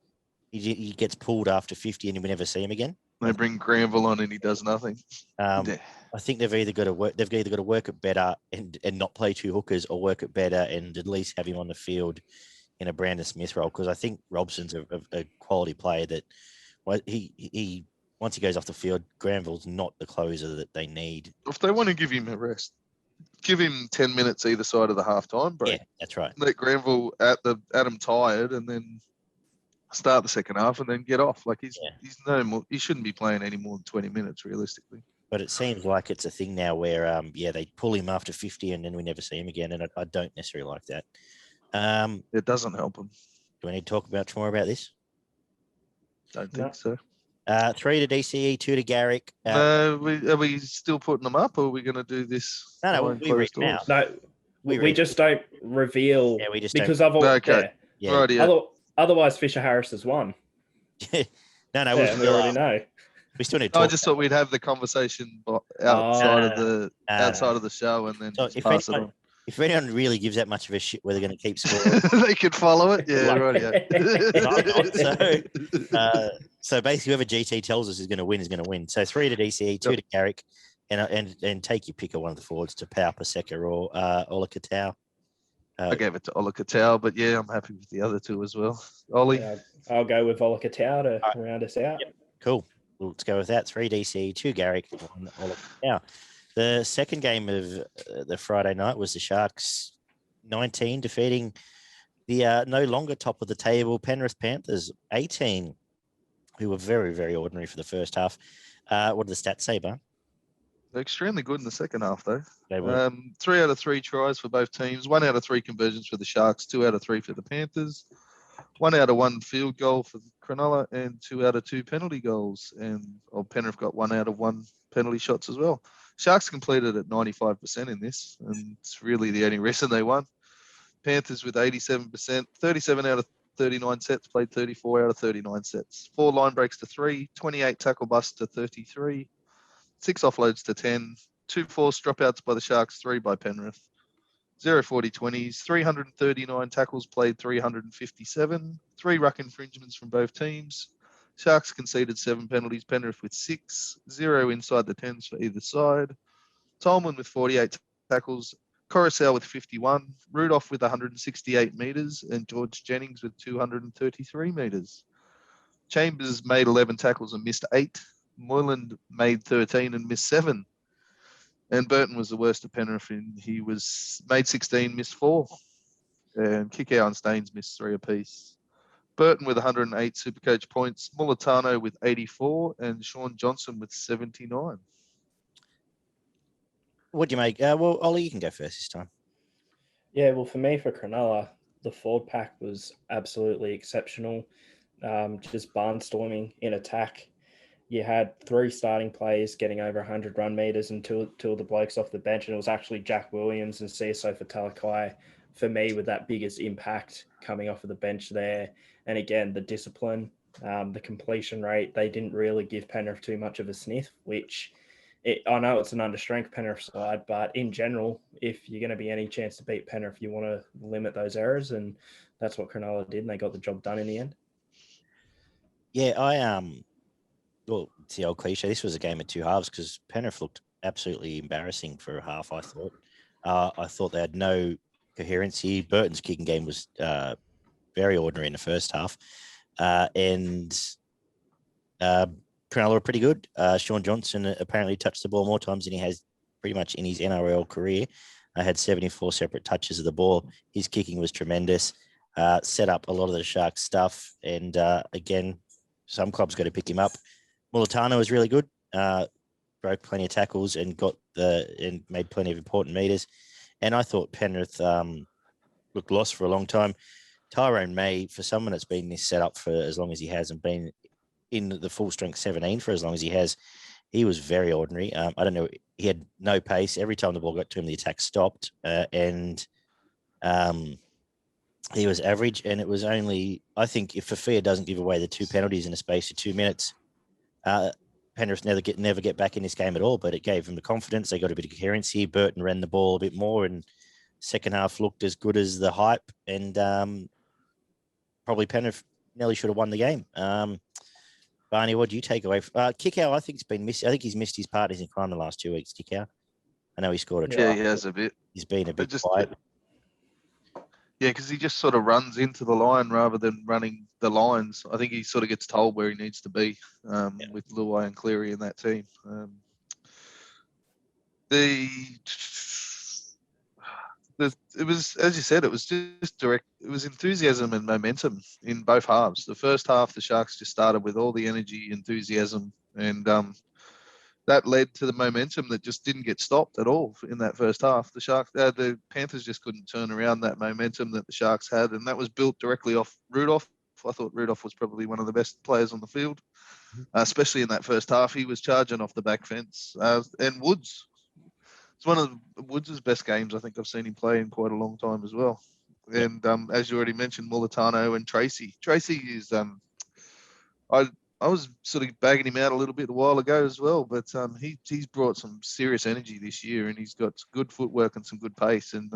he gets pulled after 50 and we never see him again. They bring Granville on and he does nothing. I think they've either got to work it better and not play 2 hookers, or work it better and at least have him on the field in a Brandon Smith role, because I think Robson's a quality player that he once he goes off the field, Granville's not the closer that they need. If they want to give him a rest, give him 10 minutes either side of the halftime break. Yeah, that's right. Let Granville at him tired, and then start the second half and then get off. Like, he's no more. He shouldn't be playing any more than 20 minutes realistically. But it seems like it's a thing now where they pull him after 50 and then we never see him again, and I don't necessarily like that. It doesn't help him. Do we need to talk about more about this? Don't think so. 3 to DCE, 2 to Garrick. No, are we still putting them up, or are we going to do this? No, behind we read closed them doors? out. No, We we read- just don't reveal. Yeah, we just because don't. Okay. Yeah. Right, yeah. Otherwise, Fisher Harris has won. no, Yeah, we'll we already know. we still need to I talk. just thought we'd have the conversation outside of the outside of the show, and then So just pass it on. If anyone really gives that much of a shit where they're going to keep scoring, They could follow it. Yeah, right. So basically, whoever GT tells us is going to win is going to win. So 3 to DCE, 2 to Garrick, and take your pick of one of the forwards to Pau, Paseka, or Ola Katau. I gave it to Ola Katau, but yeah, I'm happy with the other two as well. Oli. Yeah, I'll go with Ola Katau to round us out. Yep. Cool. Well, let's go with that. 3 DC, 2 Garrick, 1 Ola Katau. The second game of the Friday night was the Sharks 19 defeating the no longer top of the table Penrith Panthers 18, who were very, very ordinary for the first half. What did the stats say, Barn? They're extremely good in the second half, though. They were. 3 out of 3 tries for both teams. 1 out of 3 conversions for the Sharks. 2 out of 3 for the Panthers. 1 out of 1 field goal for Cronulla, and 2 out of 2 penalty goals. And Penrith got 1 out of 1 penalty shots as well. Sharks completed at 95% in this, and it's really the only reason they won. Panthers with 87%, 37 out of 39 sets, played 34 out of 39 sets. 4 line breaks to 3, 28 tackle busts to 33, 6 offloads to 10, 2 forced dropouts by the Sharks, 3 by Penrith. 0 40-20s, 339 tackles played, 357, 3 ruck infringements from both teams. Sharks conceded 7 penalties, Penrith with 6, 0 inside the 10s for either side. Tolman with 48 tackles, Coruscant with 51, Rudolph with 168 metres, and George Jennings with 233 metres. Chambers made 11 tackles and missed 8. Moyland made 13 and missed 7. And Burton was the worst of Penrith. He made 16, missed 4. And Kikau and Staines missed 3 apiece. Burton with 108 Supercoach points, Mulatano with 84, and Sean Johnson with 79. What do you make? Well, Ollie, you can go first this time. Yeah, well, for me, for Cronulla, the forward pack was absolutely exceptional. Just barnstorming in attack. You had 3 starting players getting over 100 run meters and two of the blokes off the bench, and it was actually Jack Williams and CSO for Talakai, for me, with that biggest impact coming off of the bench there. And again, the discipline, the completion rate, they didn't really give Penrith too much of a sniff, which I know it's an understrength Penrith side, but in general, if you're going to be any chance to beat Penrith, you want to limit those errors, and that's what Cronulla did, and they got the job done in the end. Yeah, well, it's the old cliche. This was a game of 2 halves because Penrith looked absolutely embarrassing for a half, I thought. I thought they had no coherency. Burton's kicking game was very ordinary in the first half. And Cronulla were pretty good. Sean Johnson apparently touched the ball more times than he has pretty much in his NRL career. I had 74 separate touches of the ball. His kicking was tremendous. Set up a lot of the Sharks stuff. And again, some clubs got to pick him up. Mulatano was really good. Broke plenty of tackles and made plenty of important meters. And I thought Penrith looked lost for a long time. Tyrone May, for someone that's been this setup for as long as he has and been in the full strength 17 for as long as he has, he was very ordinary. I don't know. He had no pace. Every time the ball got to him, the attack stopped. And he was average. And it was only, I think, if Fafia doesn't give away the 2 penalties in a space of 2 minutes, Penrith never get back in this game at all. But it gave them the confidence. They got a bit of coherency. Burton ran the ball a bit more, and second half looked as good as the hype. And probably Penrith nearly should have won the game. Barney, what do you take away? Kikau, I think, has been missed. I think he's missed his partners in crime the last 2 weeks, Kikau. I know he scored a try. Yeah, he has a bit. He's been a bit quiet. Yeah, because he just sort of runs into the line rather than running the lines. I think he sort of gets told where he needs to be with Luai and Cleary in that team. It was, as you said, it was just direct. It was enthusiasm and momentum in both halves. The first half, the Sharks just started with all the energy, enthusiasm, and that led to the momentum that just didn't get stopped at all in that first half. The Panthers just couldn't turn around that momentum that the Sharks had, and that was built directly off Rudolph. I thought Rudolph was probably one of the best players on the field. especially in that first half. He was charging off the back fence. And Woods, it's one of Woods' best games I think I've seen him play in quite a long time as well. And as you already mentioned, Mulatano and Tracy. Tracy is I was sort of bagging him out a little bit a while ago as well, but he's brought some serious energy this year, and he's got good footwork and some good pace, and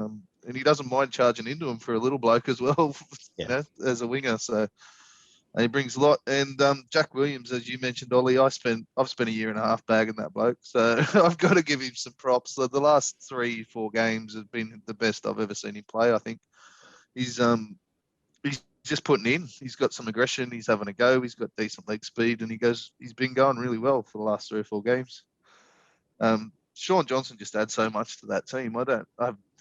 he doesn't mind charging into him for a little bloke as well, you know, as a winger. So and he brings a lot. And Jack Williams, as you mentioned, Ollie, I've spent a year and a half bagging that bloke, so I've got to give him some props. So the last 3-4 games have been the best I've ever seen him play. I think he's just putting in. He's got some aggression. He's having a go. He's got decent leg speed, and he's been going really well for the last 3 or 4 games. Sean Johnson just adds so much to that team.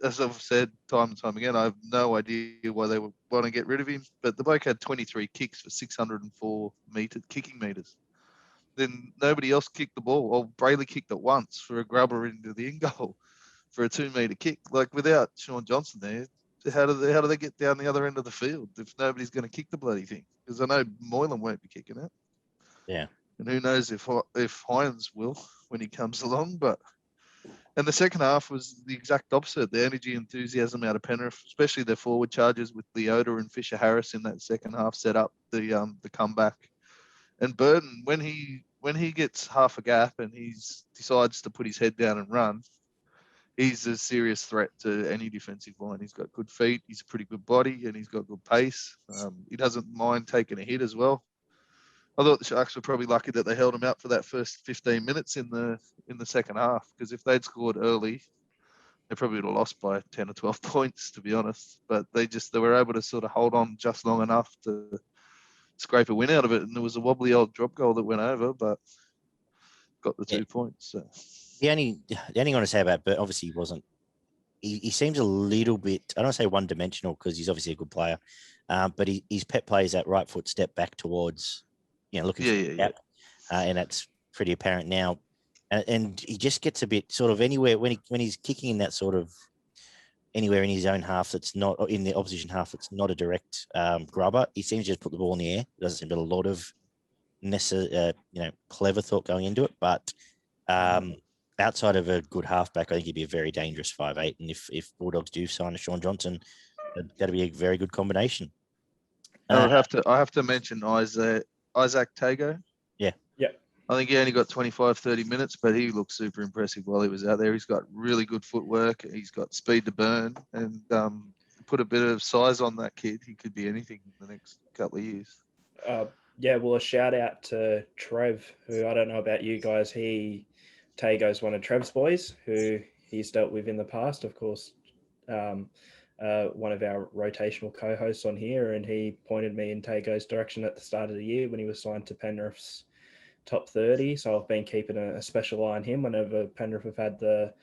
As I've said time and time again, I have no idea why they would want to get rid of him. But the bloke had 23 kicks for 604 kicking meters. Then nobody else kicked the ball. Well, Brayley kicked it once for a grubber into the in goal for a 2-meter kick. Like, without Sean Johnson there, how do they get down the other end of the field if nobody's going to kick the bloody thing? Because I know Moylan won't be kicking it. Yeah. And who knows if Hines will when he comes along. And the second half was the exact opposite. The energy, enthusiasm out of Penrith, especially their forward charges with Leota and Fisher Harris in that second half, set up the comeback. And Burton, when he gets half a gap and he decides to put his head down and run, he's a serious threat to any defensive line. He's got good feet, he's a pretty good body, and he's got good pace. He doesn't mind taking a hit as well. I thought the Sharks were probably lucky that they held him out for that first 15 minutes in the second half, because if they'd scored early, they probably would have lost by 10 or 12 points, to be honest. But they were able to sort of hold on just long enough to scrape a win out of it. And there was a wobbly old drop goal that went over, but got the 2 points. So. The only thing I want to say about Bert, obviously he wasn't. He seems a little bit, I don't want to say one-dimensional because he's obviously a good player, but his pet plays that right foot step back towards, looking for the gap, and that's pretty apparent now. And he just gets a bit sort of anywhere when he's kicking in that sort of anywhere in his own half that's not in the opposition half that's not a direct grubber. He seems to just put the ball in the air. There doesn't seem to be a lot of necessary, clever thought going into it, but. Outside of a good halfback, I think he'd be a very dangerous 5'8". And if Bulldogs do sign a Sean Johnson, that'd be a very good combination. I have to mention Isaac Tago. Yeah. I think he only got 25, 30 minutes, but he looked super impressive while he was out there. He's got really good footwork. He's got speed to burn, and put a bit of size on that kid. He could be anything in the next couple of years. Well, a shout out to Trev, who I don't know about you guys. Tago's one of Trev's boys, who he's dealt with in the past, of course, one of our rotational co-hosts on here, and he pointed me in Tago's direction at the start of the year when he was signed to Penrith's top 30. So I've been keeping a special eye on him whenever Penrith have had the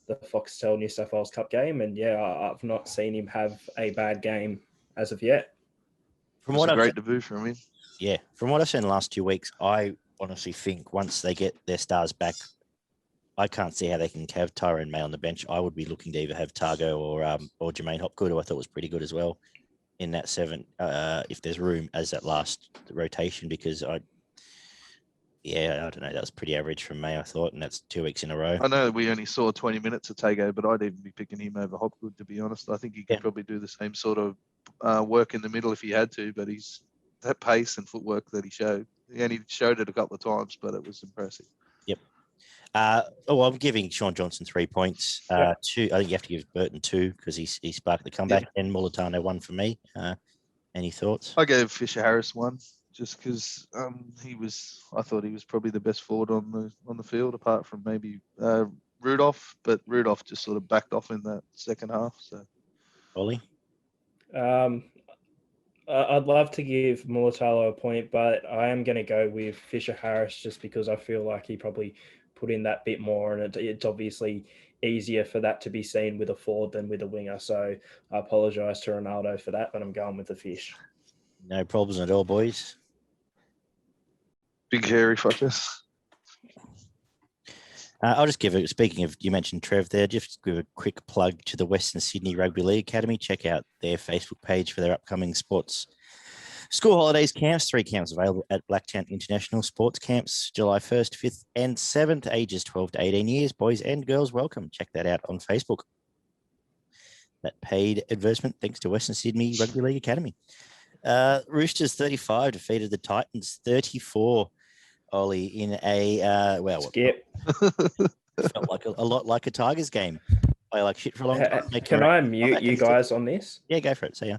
Foxtel New South Wales Cup game, and I've not seen him have a bad game as of yet. It's a great debut from him. Yeah, from what I've seen in the last 2 weeks, I honestly think once they get their stars back, I can't see how they can have Tyrone May on the bench. I would be looking to either have Targo or Jermaine Hopgood, who I thought was pretty good as well in that 7, if there's room as that last rotation, because I don't know, that was pretty average from May, I thought, and that's 2 weeks in a row. I know we only saw 20 minutes of Tago, but I'd even be picking him over Hopgood, to be honest. I think he could probably do the same sort of work in the middle if he had to, but he's that pace and footwork that he showed. He only showed it a couple of times, but it was impressive. Yep. I'm giving Sean Johnson 3 points. 2, I think you have to give Burton 2 because he sparked the comeback, and Mulatano 1 for me. Any thoughts? I gave Fisher Harris 1 just because I thought he was probably the best forward on the field, apart from maybe Rudolph, but Rudolph just sort of backed off in that second half. So, Ollie? I'd love to give Mulatalo a point, but I am going to go with Fisher Harris just because I feel like he probably put in that bit more, and it's obviously easier for that to be seen with a forward than with a winger. So I apologise to Ronaldo for that, but I'm going with the Fish. No problems at all, boys. Big hairy fuckers. I'll just give it, speaking of, you mentioned Trev there, just give a quick plug to the Western Sydney Rugby League Academy. Check out their Facebook page for their upcoming sports School holidays camps, 3 camps available at Blacktown International Sports Camps, July 1st, 5th, and 7th, ages 12 to 18 years. Boys and girls, welcome. Check that out on Facebook. That paid advertisement thanks to Western Sydney Rugby League Academy. Roosters 35 defeated the Titans 34, Oli, in a, Skip. felt like a lot like a Tigers game. Play like shit for a long time. Can I mute you guys on this? Yeah, go for it. So, yeah.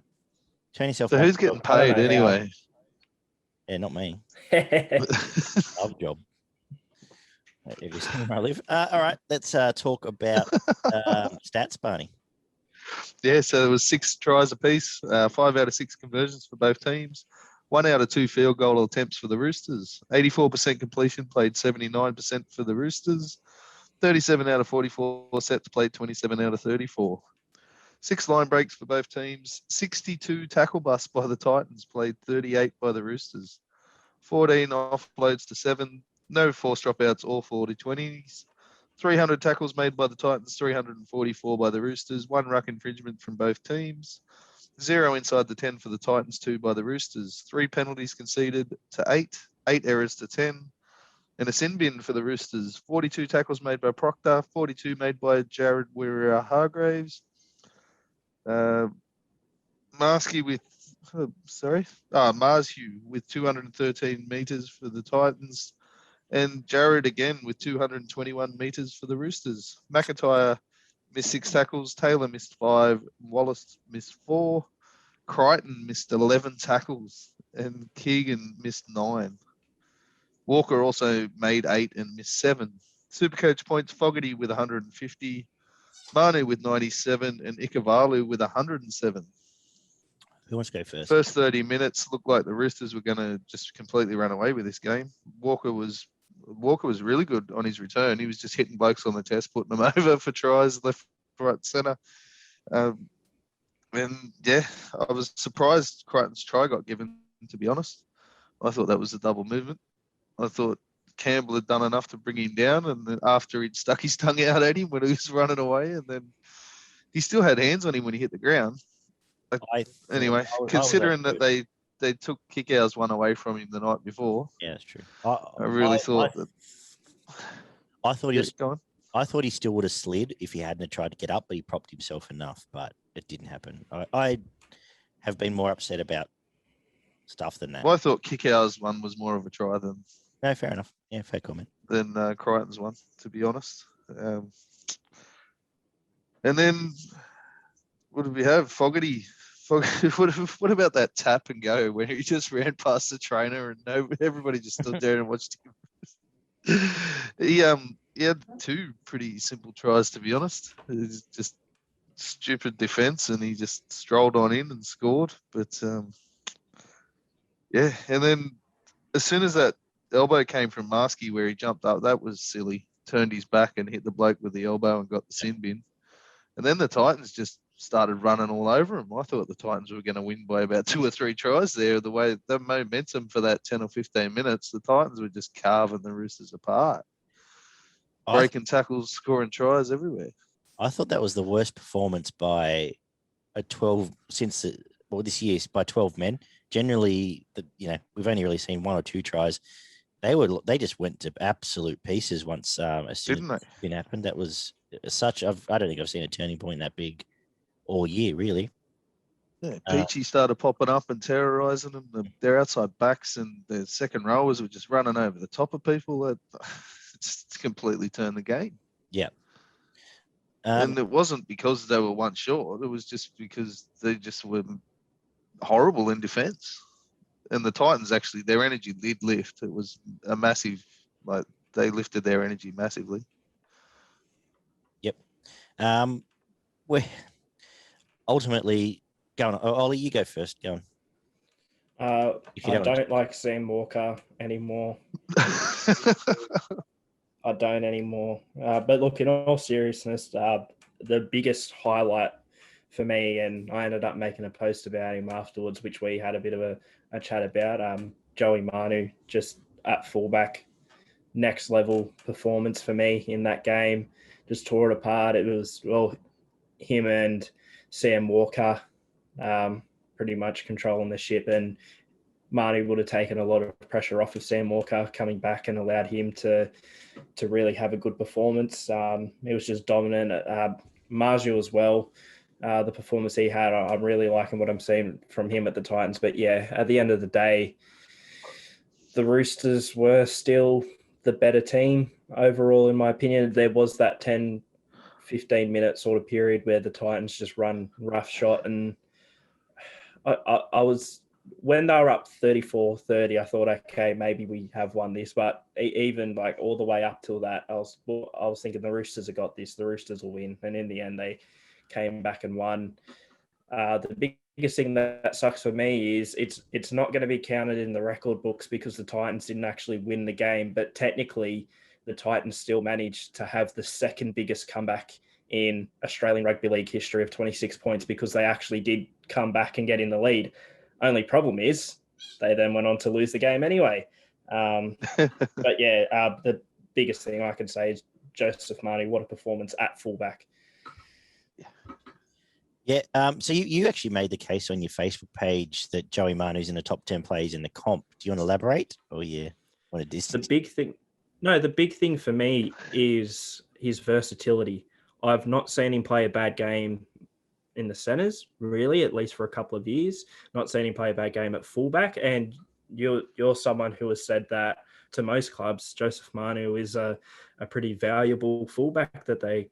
Turn yourself So off. who's getting paid anyway? Yeah, not me. Love job. Every single I live. All right, let's talk about stats, Barney. Yeah, so there was 6 tries apiece, 5 out of 6 conversions for both teams, 1 out of 2 field goal attempts for the Roosters, 84% completion, played 79% for the Roosters, 37 out of 44 sets, played 27 out of 34. 6 line breaks for both teams, 62 tackle busts by the Titans, played 38 by the Roosters, 14 offloads to 7, no forced dropouts or 40-20s, 300 tackles made by the Titans, 344 by the Roosters, 1 ruck infringement from both teams, 0 inside the 10 for the Titans, 2 by the Roosters, 3 penalties conceded to 8, 8 errors to 10, and a sin bin for the Roosters, 42 tackles made by Proctor, 42 made by Jared Hargraves, Marshew with 213 metres for the Titans, and Jared again with 221 metres for the Roosters. McIntyre missed 6 tackles, Taylor missed 5, Wallace missed 4, Crichton missed 11 tackles, and Keegan missed 9. Walker also made 8 and missed 7. Supercoach points, Fogarty with 150, Manu with 97, and Ikavalu with 107. Who wants to go first? First 30 minutes looked like the Roosters were going to just completely run away with this game. Walker was really good on his return. He was just hitting blokes on the chest, putting them over for tries, left, right, centre. And yeah, I was surprised Crichton's try got given, to be honest. I thought that was a double movement. I thought Campbell had done enough to bring him down, and then after he'd stuck his tongue out at him when he was running away, and then he still had hands on him when he hit the ground. Anyway, considering that they took Kickout's one away from him the night before. Yeah, that's true. I really thought that. I thought he was going. I thought he still would have slid if he hadn't tried to get up, but he propped himself enough. But it didn't happen. I have been more upset about stuff than that. Well, I thought Kickout's one was more of a try than. No, fair enough. Yeah, fair comment. Than Crichton's one, to be honest. And then what did we have? Fogarty. What about that tap and go where he just ran past the trainer and everybody just stood there and watched him? He had 2 pretty simple tries, to be honest. It was just stupid defense, and he just strolled on in and scored. But yeah, and then as soon as that elbow came from Marsky where he jumped up, that was silly. Turned his back and hit the bloke with the elbow and got the sin bin. And then the Titans just started running all over him. I thought the Titans were going to win by about 2 or 3 tries there. The momentum for that 10 or 15 minutes, the Titans were just carving the Roosters apart. Breaking tackles, scoring tries everywhere. I thought that was the worst performance by a 12 this year by 12 men. Generally, we've only really seen 1 or 2 tries. They just went to absolute pieces once as soon as it happened. That was such. I don't think I've seen a turning point that big all year, really. Yeah, Peachy started popping up and terrorising them. Their outside backs and their second rowers were just running over the top of people. It's completely turned the game. Yeah. And it wasn't because they were 1 short. It was just because they just were horrible in defence. And the Titans actually, their energy did lift. It was a massive, they lifted their energy massively. Yep. We're ultimately going on. Ollie, you go first. Go on. I don't like Sam Walker anymore. I don't anymore. But look, in all seriousness, the biggest highlight for me, and I ended up making a post about him afterwards, which we had a bit of a chat about. Joey Manu, just at fullback, next level performance for me in that game. Just tore it apart. It was, him and Sam Walker pretty much controlling the ship. And Manu would have taken a lot of pressure off of Sam Walker coming back and allowed him to really have a good performance. He was just dominant. Marju as well. The performance he had, I'm really liking what I'm seeing from him at the Titans. But yeah, at the end of the day, the Roosters were still the better team overall, in my opinion. There was that 10, 15-minute sort of period where the Titans just run roughshod, and I was, when they were up 34-30, I thought, okay, maybe we have won this. But even like all the way up till that, I was thinking the Roosters have got this. The Roosters will win, and in the end, they came back and won. The biggest thing that sucks for me is it's not going to be counted in the record books because the Titans didn't actually win the game, but technically the Titans still managed to have the second biggest comeback in Australian Rugby League history of 26 points because they actually did come back and get in the lead. Only problem is they then went on to lose the game anyway. But yeah, the biggest thing I can say is Joseph Manu, what a performance at fullback. Yeah. So you actually made the case on your Facebook page that Joey Manu's in the top 10 players in the comp. Do you want to elaborate? Or you want to distance? The big thing for me is his versatility. I've not seen him play a bad game in the centres, really, at least for a couple of years. Not seen him play a bad game at fullback. And you're someone who has said that to most clubs, Joseph Manu is a pretty valuable fullback that they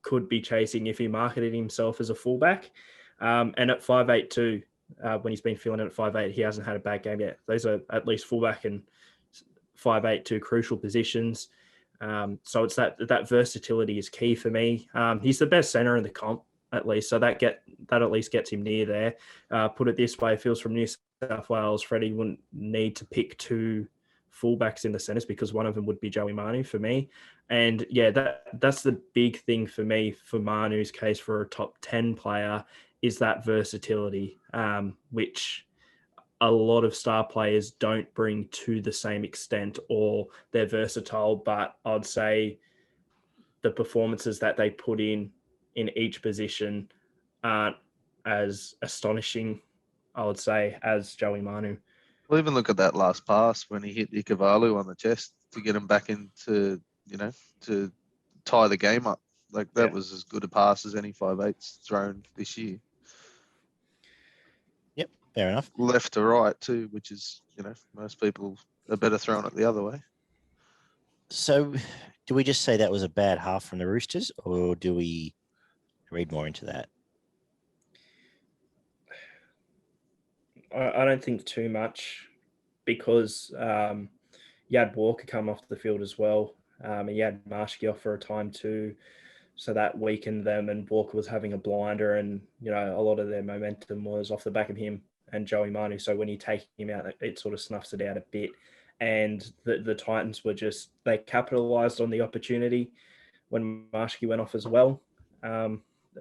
could be chasing if he marketed himself as a fullback. And at 5'8", when he's been filling it at 5'8", he hasn't had a bad game yet. Those are at least fullback and 5'8", two crucial positions. So it's that versatility is key for me. He's the best centre in the comp, at least. So that at least gets him near there. Put it this way, feels from New South Wales, Freddie wouldn't need to pick two fullbacks in the centres because one of them would be Joey Manu for me. And yeah, that's the big thing for me for Manu's case for a top 10 player is that versatility, which a lot of star players don't bring to the same extent, or they're versatile, but I'd say the performances that they put in each position aren't as astonishing, I would say, as Joey Manu. Well, even look at that last pass when he hit Ikevalu on the chest to get him back into, to tie the game up. Like that was as good a pass as any 5'8's thrown this year. Yep, fair enough. Left to right too, which is, most people are better throwing it the other way. So do we just say that was a bad half from the Roosters, or do we read more into that? I don't think too much because you had Walker come off the field as well. And you had Marshke off for a time too. So that weakened them, and Walker was having a blinder, and, a lot of their momentum was off the back of him and Joey Manu. So when you take him out, it sort of snuffs it out a bit. And the Titans were they capitalised on the opportunity when Marshke went off as well.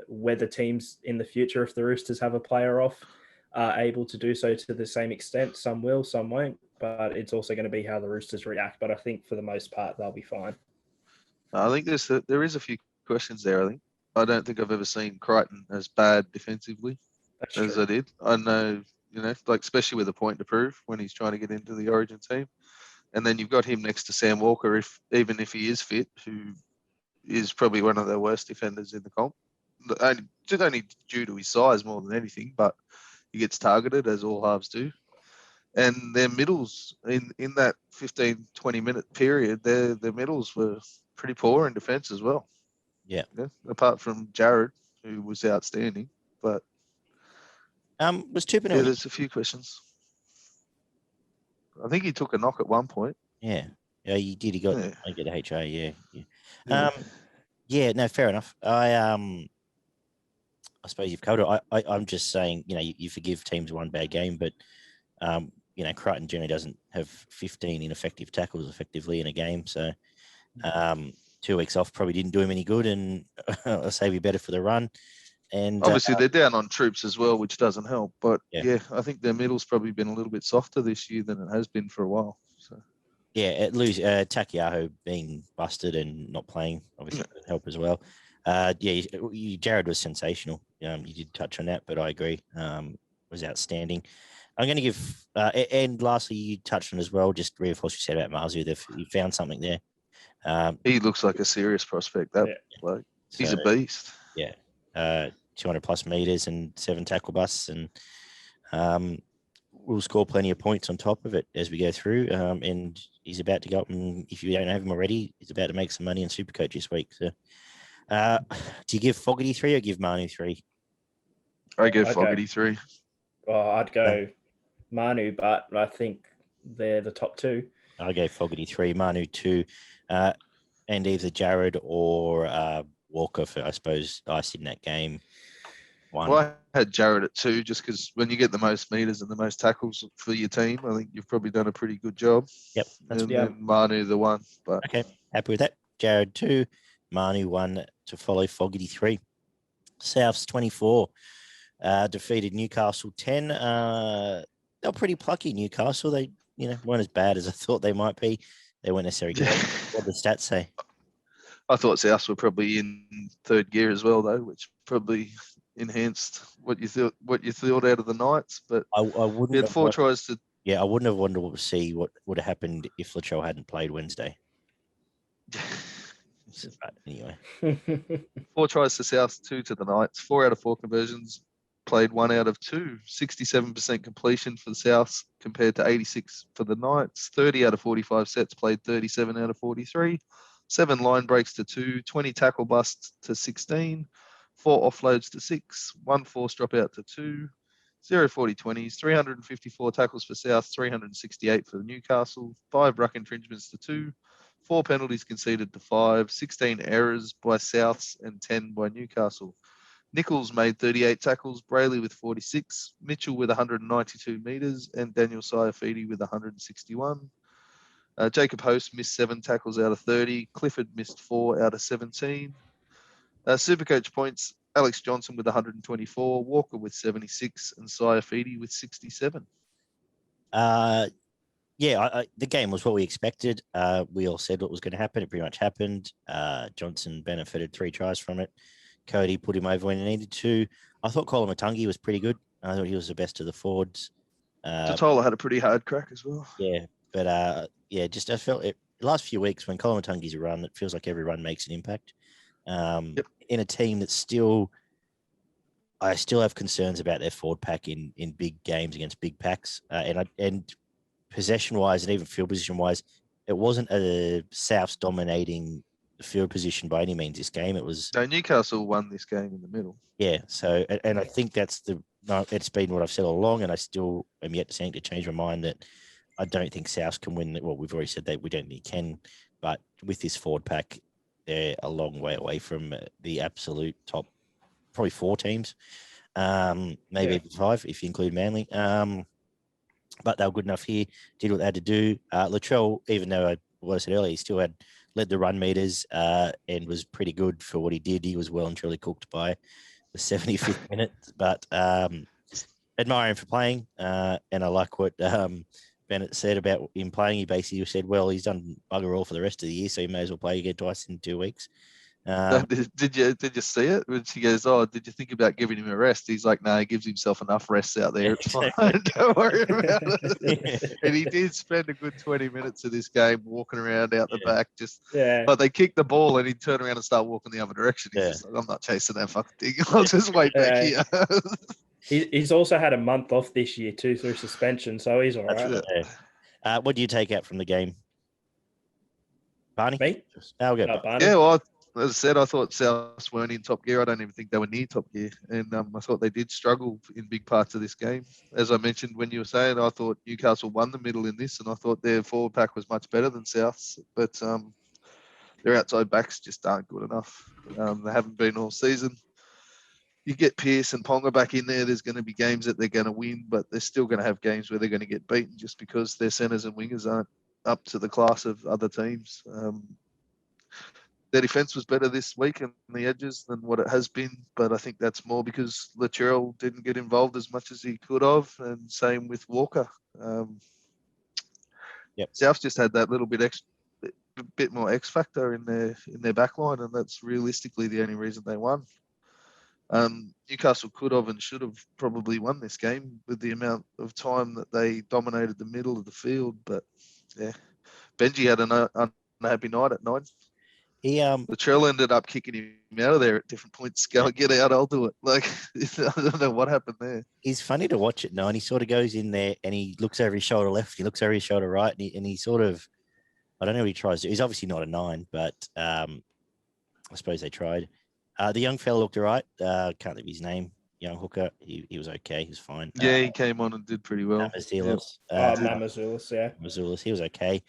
Whether teams in the future, if the Roosters have a player off, are able to do so to the same extent. Some will, some won't, but it's also going to be how the Roosters react. But I think for the most part, they'll be fine. I think there is a few questions there. I don't think I've ever seen Crichton as bad defensively as I did. I know, especially with a point to prove when he's trying to get into the Origin team. And then you've got him next to Sam Walker, even if he is fit, who is probably one of the worst defenders in the comp. Only due to his size more than anything, but he gets targeted, as all halves do. And their middles, in that 15, 20-minute period, their middles were pretty poor in defence as well. Yeah. Apart from Jared, who was outstanding. But was Tupanui... Yeah, there's a few questions. I think he took a knock at one point. Yeah. Yeah, he did. He got a HA, yeah. No, fair enough. I suppose you've covered it. I'm just saying, you forgive teams one bad game, but, Crichton generally doesn't have 15 ineffective tackles effectively in a game. So 2 weeks off probably didn't do him any good, and I'll say be better for the run. And obviously they're down on troops as well, which doesn't help. But I think their middle's probably been a little bit softer this year than it has been for a while. So. Yeah, Takiaho being busted and not playing obviously didn't help as well. Jared was sensational. You did touch on that, but I agree. was outstanding. I'm going to give, and lastly, you touched on as well, just reinforce what you said about Marzu. You found something there. He looks like a serious prospect. That bloke. He's a beast. Yeah. 200 plus meters and 7 tackle busts, and we'll score plenty of points on top of it as we go through. And he's about to go up, and if you don't have him already, he's about to make some money in Supercoach this week. So, do you give Fogarty 3 or give Manu 3? I give Fogarty 3. Oh, I'd go Manu, but I think they're the top 2. I go Fogarty 3, Manu 2, and either Jared or Walker for, I suppose, ice in that game. 1. Well, I had Jared at 2 just because when you get the most meters and the most tackles for your team, I think you've probably done a pretty good job. Yep. And Manu the 1. But okay, happy with that. Jared 2, Manu 1 to follow Fogarty 3. Souths 24 defeated Newcastle 10. They were pretty plucky, Newcastle. They weren't as bad as I thought they might be. They weren't necessarily good. What did the stats say? I thought Souths were probably in third gear as well, though, which probably enhanced what you thought out of the Knights. But I wouldn't. We had 4 tries to. Yeah, I wouldn't have wanted to see what would have happened if Latrell hadn't played Wednesday. But anyway, 4 tries to Souths, 2 to the Knights. 4 out of 4 conversions. Played 1 out of 2. 67% completion for the Souths compared to 86 for the Knights. 30 out of 45 sets played 37 out of 43. 7 line breaks to 2. 20 tackle busts to 16. 4 offloads to 6. 1 forced dropout to 2. 0 40-20s. 354 tackles for South. 368 for Newcastle. 5 ruck infringements to 2. 4 penalties conceded to 5. 16 errors by Souths and 10 by Newcastle. Nichols made 38 tackles, Brayley with 46, Mitchell with 192 metres, and Daniel Saifidi with 161. Jacob Host missed 7 tackles out of 30. Clifford missed 4 out of 17. Supercoach points, Alex Johnson with 124, Walker with 76, and Saifidi with 67. The game was what we expected. We all said what was going to happen. It pretty much happened. Johnson benefited 3 tries from it. Cody put him over when he needed to. I thought Colin Matungi was pretty good. I thought he was the best of the forwards. Totola had a pretty hard crack as well. Yeah, but I felt it the last few weeks when Colin Matungi's a run, it feels like every run makes an impact. In a team that's I still have concerns about their forward pack in big games against big packs. And possession-wise and even field position-wise, it wasn't a Souths dominating the field position by any means this game. It was Newcastle won this game in the middle. Yeah, so and I think it's been what I've said all along, and I still am yet to change my mind that I don't think Souths can win. Well, we've already said that we don't think can, but with this forward pack, they're a long way away from the absolute top, probably 4 teams, maybe even 5 if you include Manly. But they were good enough here, did what they had to do. Latrell, even though what I said earlier, he still led the run meters and was pretty good for what he did. He was well and truly cooked by the 75th minute, but admire him for playing. And I like what Bennett said about him playing. He basically said, well, he's done bugger all for the rest of the year, so he may as well play again twice in 2 weeks. Did you see it? When she goes, oh, did you think about giving him a rest? He's like, no, he gives himself enough rests out there. It's fine. Don't worry about it. And he did spend a good 20 minutes of this game walking around out the back. But they kicked the ball and he'd turn around and start walking the other direction. He's just like, I'm not chasing that fucking thing. I'll just wait back here. He's also had a month off this year too through suspension, so he's all right. Yeah. What do you take out from the game? Barney? Me? I'll go. Barney. Yeah, well, as I said, I thought Souths weren't in top gear. I don't even think they were near top gear. And I thought they did struggle in big parts of this game. As I mentioned when you were saying, I thought Newcastle won the middle in this, and I thought their forward pack was much better than Souths. But their outside backs just aren't good enough. They haven't been all season. You get Pearce and Ponga back in there, there's going to be games that they're going to win, but they're still going to have games where they're going to get beaten just because their centres and wingers aren't up to the class of other teams. Their defence was better this week on the edges than what it has been, but I think that's more because Latrell didn't get involved as much as he could have, and same with Walker. South just had that little bit more X factor in their back line, and that's realistically the only reason they won. Newcastle could have and should have probably won this game with the amount of time that they dominated the middle of the field. But yeah, Benji had an unhappy night at 9. Latrell ended up kicking him out of there at different points. Go get out, I'll do it. Like, I don't know what happened there. He's funny to watch at 9. He sort of goes in there and he looks over his shoulder left, he looks over his shoulder right, and he sort of, I don't know what he tries to do. He's obviously not a 9, but I suppose they tried. The young fella looked all right. Can't think of his name. Young hooker. He was okay. He was fine. Yeah, he came on and did pretty well. Mamazulis, yeah. Mamazulis, he was okay.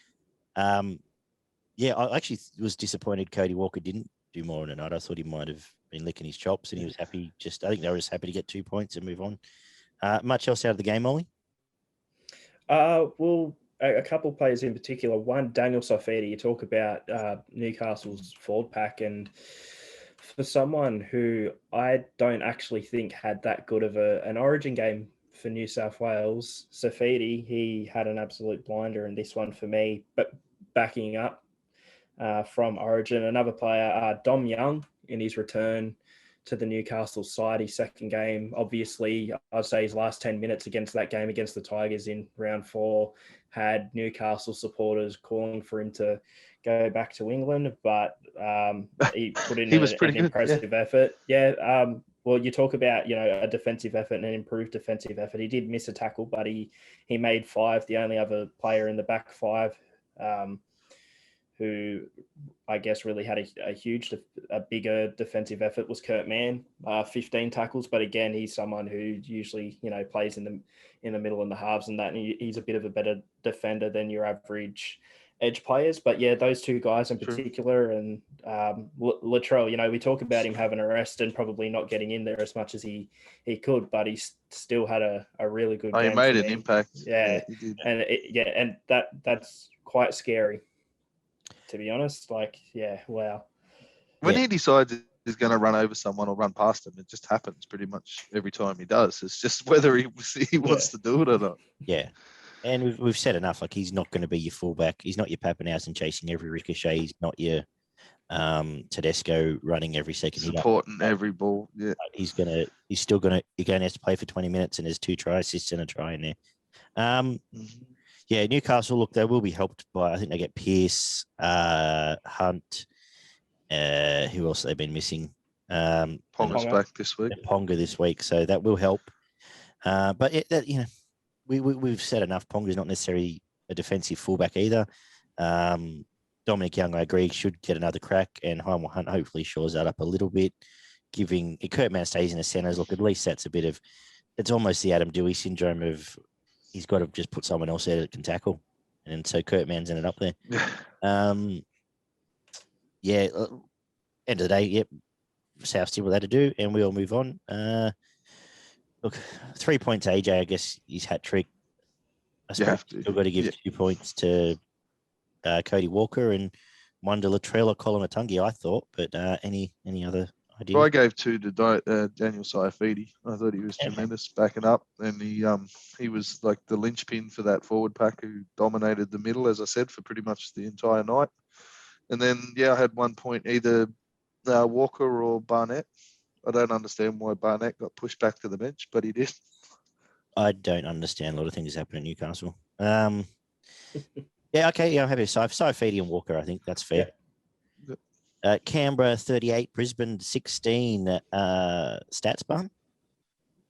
Yeah, I actually was disappointed Cody Walker didn't do more on the night. I thought he might have been licking his chops and he was happy. I think they were just happy to get 2 points and move on. Much else out of the game, Ollie? Well, a couple of players in particular. One, Daniel Saifiti. You talk about Newcastle's forward pack, and for someone who I don't actually think had that good of an origin game for New South Wales, Saifiti, he had an absolute blinder in this one for me. But backing up from origin, another player, Dom Young, in his return to the Newcastle side, his second game. Obviously, I'd say his last 10 minutes against that game against the Tigers in round 4 had Newcastle supporters calling for him to go back to England, but he put in an impressive effort. Yeah. Well, you talk about, a defensive effort and an improved defensive effort. He did miss a tackle, but he made 5. The only other player in the back 5 who I guess really had a bigger defensive effort was Kurt Mann, 15 tackles. But again, he's someone who usually, plays in the middle and the halves and that, and he's a bit of a better defender than your average edge players. But yeah, those two guys in particular, and Latrell, we talk about him having a rest and probably not getting in there as much as he could, but he still had a really good game. He made an impact. Yeah, he did. And that's quite scary, to be honest. Like, yeah, wow. When he decides he's going to run over someone or run past them, it just happens pretty much every time he does. It's just whether he wants to do it or not. Yeah. And we've said enough. Like, he's not going to be your fullback. He's not your Pappenhausen chasing every ricochet. He's not your Tedesco running every second. Supporting every ball. Yeah. You're going to have to play for 20 minutes, and there's 2 try assists and a try in there. Yeah, Newcastle, look, they will be helped by, I think they get Pearce, Hunt, who else they've been missing? Ponga's back this week. Ponga this week, so that will help. But we've said enough. Ponga's not necessarily a defensive fullback either. Dominic Young, I agree, should get another crack, and Heimel Hunt hopefully shores that up a little bit. Kurt Mann stays in the centres. Look, at least that's it's almost the Adam Dewey syndrome of he's got to just put someone else there that can tackle. And so Kurt Mann's ended up there. End of the day, yep, South did what they had to do, and we all move on. Look, 3 points, AJ, I guess, his hat trick. I suppose you've got to give 2 points to Cody Walker and 1 to Latrell or Colin Atungi, I thought. But any other idea? Well, I gave 2 to Daniel Saifiti. I thought he was tremendous backing up, and he was like the linchpin for that forward pack who dominated the middle, as I said, for pretty much the entire night. And then, I had 1 point, either Walker or Barnett. I don't understand why Barnett got pushed back to the bench, but he did. I don't understand a lot of things happen at Newcastle. I'm happy with Saifiti and Walker. I think that's fair. Yeah. Canberra 38, Brisbane 16. Stats, Barn?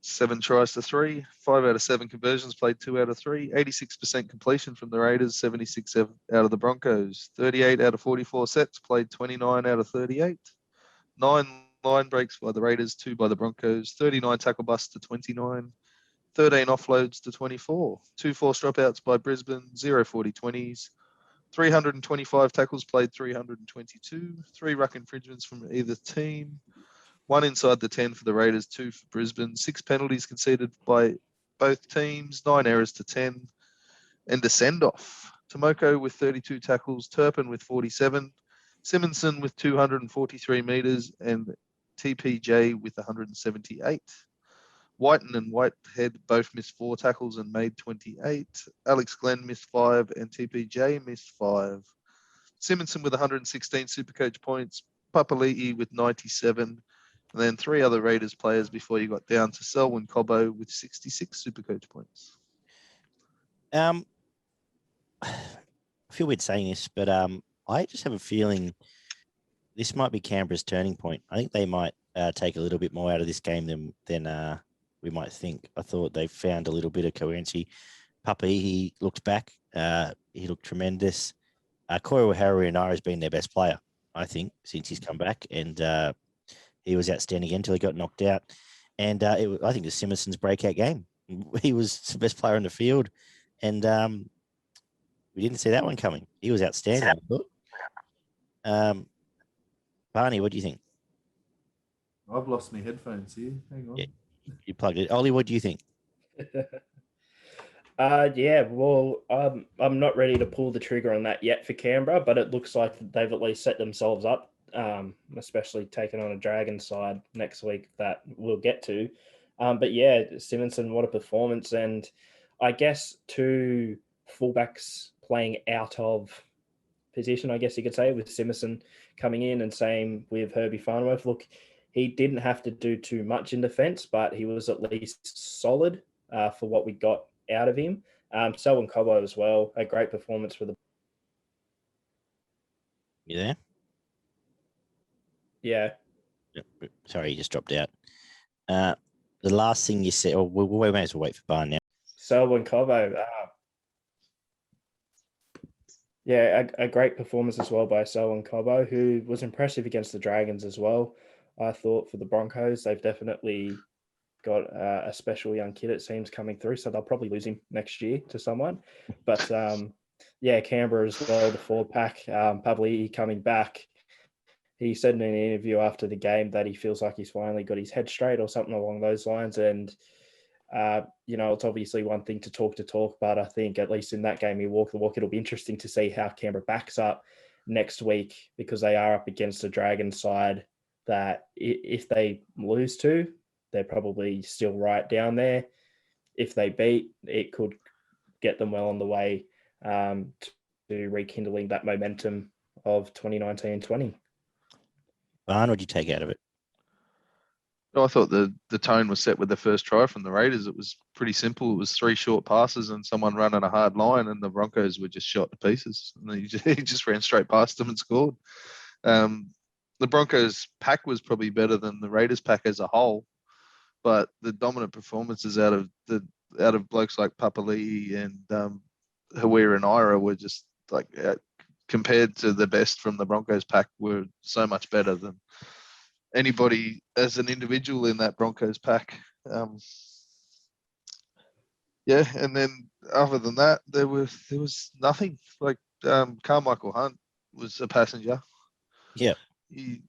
7 tries to 3, 5 out of 7 conversions, played 2 out of 3, 86% completion from the Raiders, 76 out of the Broncos, 38 out of 44 sets, played 29 out of 38, 9 line breaks by the Raiders, 2 by the Broncos, 39 tackle busts to 29, 13 offloads to 24, 2 forced dropouts by Brisbane, 0 40-20s, 325 tackles played, 322, 3 ruck infringements from either team, 1 inside the 10 for the Raiders, 2 for Brisbane, 6 penalties conceded by both teams, 9 errors to 10, and a send-off. Tomoko with 32 tackles, Turpin with 47, Simonson with 243 metres, and TPJ with 178. Whiten and Whitehead both missed 4 tackles and made 28. Alex Glenn missed 5 and TPJ missed 5. Simonson with 116 Supercoach points. Papali'i with 97. And then 3 other Raiders players before you got down to Selwyn Cobbo with 66 Supercoach points. I feel weird saying this, but I just have a feeling this might be Canberra's turning point. I think they might take a little bit more out of this game than we might think. I thought they found a little bit of coherency. Puppy, he looked back. He looked tremendous. Corey O'Hara has been their best player, I think, since he's come back. And he was outstanding until he got knocked out. And I think it was Simonsen's breakout game. He was the best player on the field. And we didn't see that one coming. He was outstanding, I thought. Barney, what do you think? I've lost my headphones here. Hang on. Yeah, you plugged it. Ollie, what do you think? Well, I'm not ready to pull the trigger on that yet for Canberra, but it looks like they've at least set themselves up, especially taking on a Dragon side next week that we'll get to. But yeah, Simonsen, what a performance. And I guess 2 fullbacks playing out of position, I guess you could say, with Simonsen coming in, and same with Herbie Farnworth. Look, he didn't have to do too much in defence, but he was at least solid for what we got out of him. Selwyn Cobbo as well, a great performance for the. You there? Yeah. Sorry, you just dropped out. The last thing you said, we may as well wait for Barn now. Selwyn Cobbo. A great performance as well by Selwyn Cobbo, who was impressive against the Dragons as well. I thought for the Broncos, they've definitely got a special young kid, it seems, coming through, so they'll probably lose him next year to someone. But Canberra as well, the forward pack, probably coming back. He said in an interview after the game that he feels like he's finally got his head straight or something along those lines. And, it's obviously one thing to talk, but I think at least in that game, he walked the walk. It'll be interesting to see how Canberra backs up next week, because they are up against a Dragon side that if they lose to, they're probably still right down there. If they beat, it could get them well on the way to rekindling that momentum of 2019-20. Barn, what did you take out of it? I thought the tone was set with the first try from the Raiders. It was pretty simple. It was 3 short passes and someone running a hard line, and the Broncos were just shot to pieces. And he just ran straight past them and scored. The Broncos pack was probably better than the Raiders pack as a whole, but the dominant performances out of blokes like Papali'i and Hawira and Ira were just like compared to the best from the Broncos pack were so much better than anybody as an individual in that Broncos pack. And then other than that, there was nothing. Like Carmichael Hunt was a passenger. Yeah. He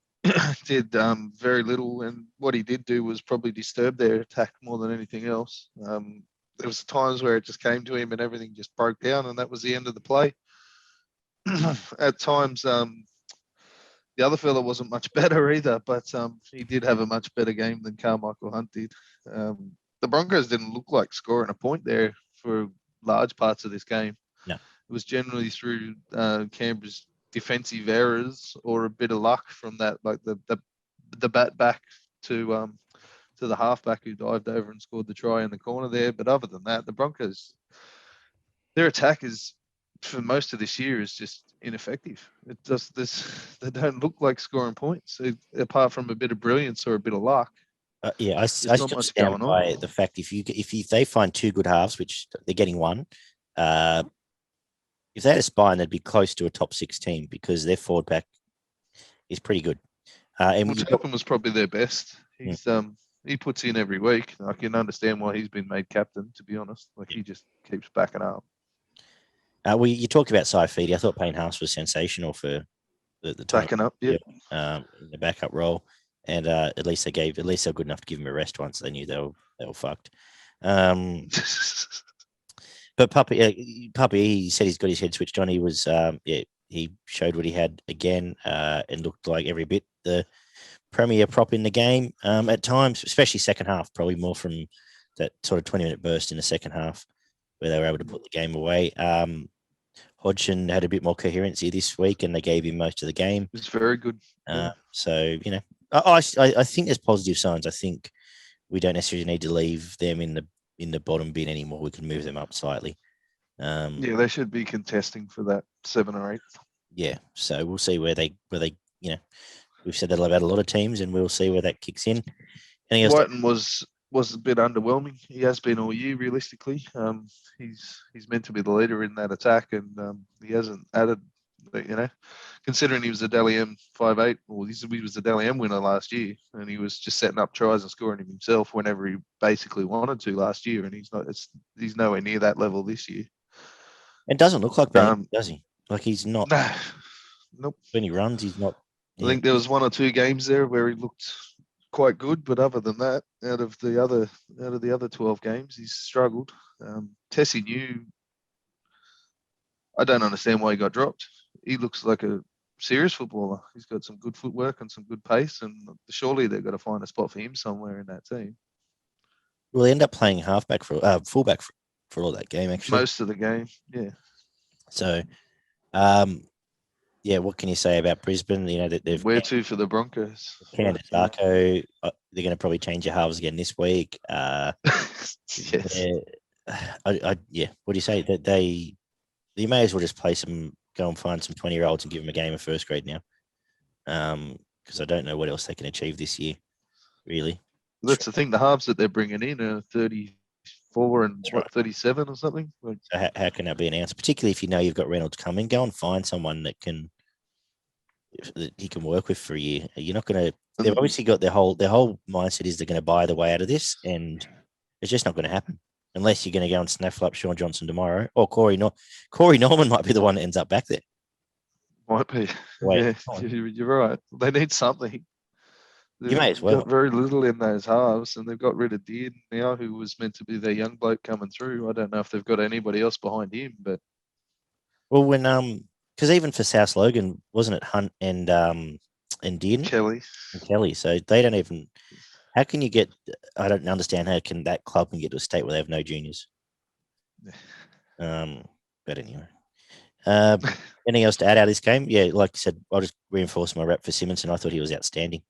did very little, and what he did do was probably disturb their attack more than anything else. There was times where it just came to him and everything just broke down, and that was the end of the play. At times, the other fella wasn't much better either, but he did have a much better game than Carmichael Hunt did. The Broncos didn't look like scoring a point there for large parts of this game. No. It was generally through Canberra's defensive errors or a bit of luck from that, like the bat back to the halfback who dived over and scored the try in the corner there. But other than that, the Broncos, their attack is, for most of this year, is just ineffective. It just they don't look like scoring points, apart from a bit of brilliance or a bit of luck. I still stand by the fact if they find 2 good halves, which they're getting one, if they had a spine, they'd be close to a top 6 team because their forward pack is pretty good. And Chapman was probably their best. He's he puts in every week. I can understand why he's been made captain, to be honest. Like he just keeps backing up. You talked about Saifidi. I thought Payne Haas was sensational for the backing up, in the backup role, and at least they're good enough to give him a rest once they knew they were fucked. But Puppy, he said he's got his head switched on. He was, he showed what he had again, and looked like every bit the premier prop in the game at times, especially second half, probably more from that sort of 20-minute burst in the second half where they were able to put the game away. Hodgson had a bit more coherency this week, and they gave him most of the game. It's very good. So, I think there's positive signs. I think we don't necessarily need to leave them in the bottom bin anymore. We can move them up slightly. Yeah, they should be contesting for that 7 or 8. Yeah, so we'll see where they we've said that about a lot of teams, and we'll see where that kicks in. Whiten was a bit underwhelming. He has been all year, realistically. He's meant to be the leader in that attack, and he hasn't added. Considering he was a Daly M 5'8", or he was a Daly M winner last year, and he was just setting up tries and scoring him himself whenever he basically wanted to last year, and he's nowhere near that level this year. It doesn't look like that, does he? Like he's not. Nah, nope. When he runs, he's not. I think there was 1 or 2 games there where he looked quite good, but other than that, out of the other 12 games, he's struggled. Tessie New, I don't understand why he got dropped. He looks like a serious footballer. He's got some good footwork and some good pace, and surely they've got to find a spot for him somewhere in that team. Will he end up playing fullback for all that game? Actually, most of the game, yeah. So, yeah, what can you say about Brisbane? You know that they've where to for the Broncos? Candace Darko, they're going to probably change their halves again this week. Yes. What do you say? That they may as well just go and find some 20-year-olds and give them a game of first grade now, because I don't know what else they can achieve this year, really. That's the thing. The halves that they're bringing in are 34 and 37 or something. So how can that be an answer? Particularly if you know you've got Reynolds coming, go and find someone that he can work with for a year. You're not going to. They've obviously got their whole mindset is they're going to buy the way out of this, and it's just not going to happen unless you're going to go and snaffle up Sean Johnson tomorrow, or Corey Norman might be the one that ends up back there. Might be. Yeah, you're right. They need something. You may as well. Got very little in those halves, and they've got rid of Dean now, who was meant to be their young bloke coming through. I don't know if they've got anybody else behind him, but when because even for South Logan, wasn't it Hunt and Dean Kelly, so they don't even. How can you get? I don't understand how that club can get to a state where they have no juniors. But anyway, anything else to add out of this game? Yeah, like I said, I'll just reinforce my rep for Simonson. I thought he was outstanding.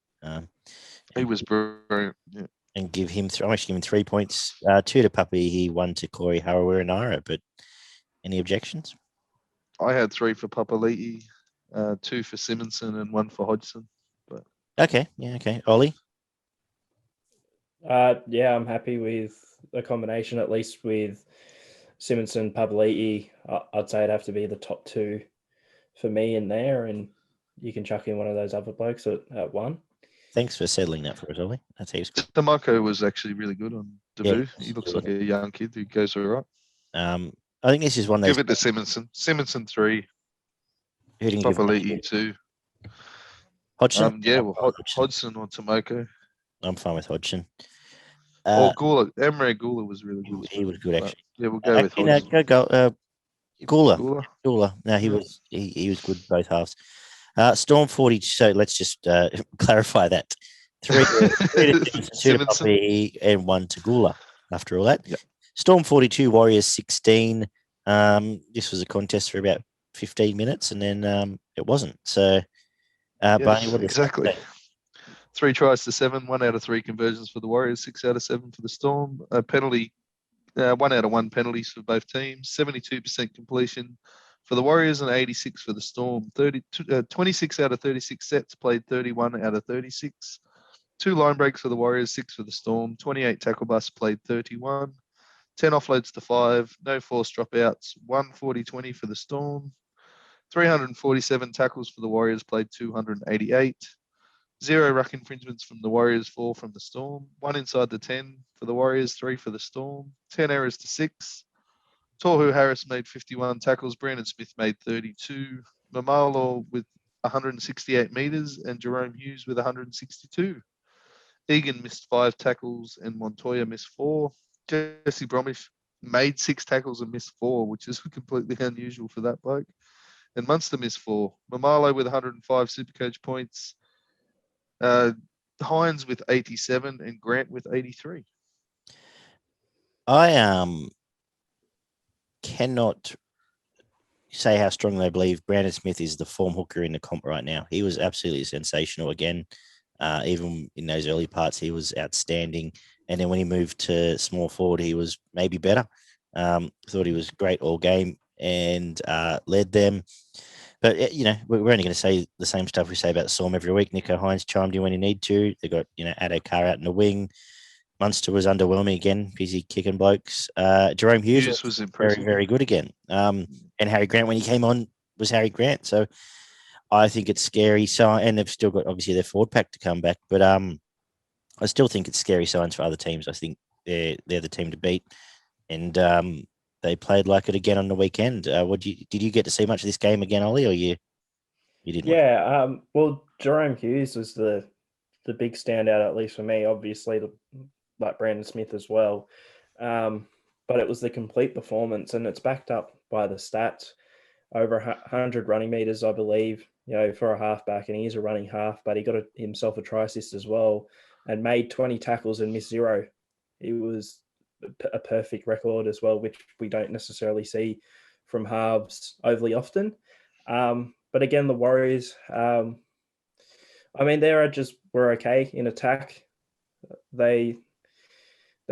He was brilliant. Yeah. And give him. I'm actually giving 3 points. 2 to Puppy, 1 to Corey Harawira and Ira. But any objections? I had 3 for Papali'i, 2 for Simonson, and 1 for Hodgson. But okay, yeah, okay. Ollie. Yeah, I'm happy with the combination, at least with Simonson, Papali'i. I'd say it'd have to be the top 2 for me in there, and you can chuck in one of those other blokes at 1. Thanks for settling that for us, Ollie. That's how good. Demarco was actually really good on debut. Yeah, he looks like a young kid who goes all right. I think this is one of those. Give it to Simonson. Simonson 3. Papali'i 2. Hodgson? Hodgson or Tomoko. I'm fine with Hodgson. Or Gula. Emre Gula was really good. He was good, actually. Yeah, we'll go with Hodgson. Gula. No, he was good both halves. Storm 40. So let's just clarify that. 3 to Puppy and 1 to Gula. After all that, yep. Storm 42, Warriors 16. This was a contest for about 15 minutes, and then it wasn't. So, Barney, what exactly. 3 tries to 7, 1 out of 3 conversions for the Warriors, 6 out of 7 for the Storm. A penalty, 1 out of 1 penalties for both teams. 72% completion for the Warriors and 86 for the Storm. 26 out of 36 sets played, 31 out of 36. 2 line breaks for the Warriors, 6 for the Storm. 28 tackle busts played, 31. 10 offloads to 5. No forced dropouts. 1 40-20 for the Storm. 347 tackles for the Warriors, played 288. 0 ruck infringements from the Warriors, 4 from the Storm. 1 inside the 10 for the Warriors, 3 for the Storm. 10 errors to 6. Tohu Harris made 51 tackles. Brandon Smith made 32. Mamalo with 168 metres and Jerome Hughes with 162. Egan missed 5 tackles and Montoya missed 4. Jesse Bromwich made 6 tackles and missed 4, which is completely unusual for that bloke. And Munster missed 4. Mamalo with 105 Supercoach points. Hines with 87 and Grant with 83. I cannot say how strongly I believe Brandon Smith is the form hooker in the comp right now. He was absolutely sensational again. Even in those early parts, he was outstanding. And then when he moved to small forward, he was maybe better. Thought he was great all game and led them. But, we're only going to say the same stuff we say about Storm every week. Nico Hines chimed in when he needed to. They got, Addo Carr out in the wing. Munster was underwhelming again, busy kicking blokes. Jerome Hughes was very, impressive. very good again. And Harry Grant, when he came on, was Harry Grant. So I think it's scary. So, and they've still got, obviously, their forward pack to come back. But I still think it's scary signs for other teams. I think they're the team to beat. And they played like it again on the weekend. Did you get to see much of this game again, Ollie, or you didn't? Yeah, well, Jerome Hughes was the big standout, at least for me. Obviously, like Brandon Smith as well. But it was the complete performance, and it's backed up by the stats. Over 100 running meters, I believe, for a halfback, and he is a running half, but he got himself a try assist as well and made 20 tackles and missed 0. It was a perfect record as well, which we don't necessarily see from halves overly often. But again, the Warriors, we're okay in attack. They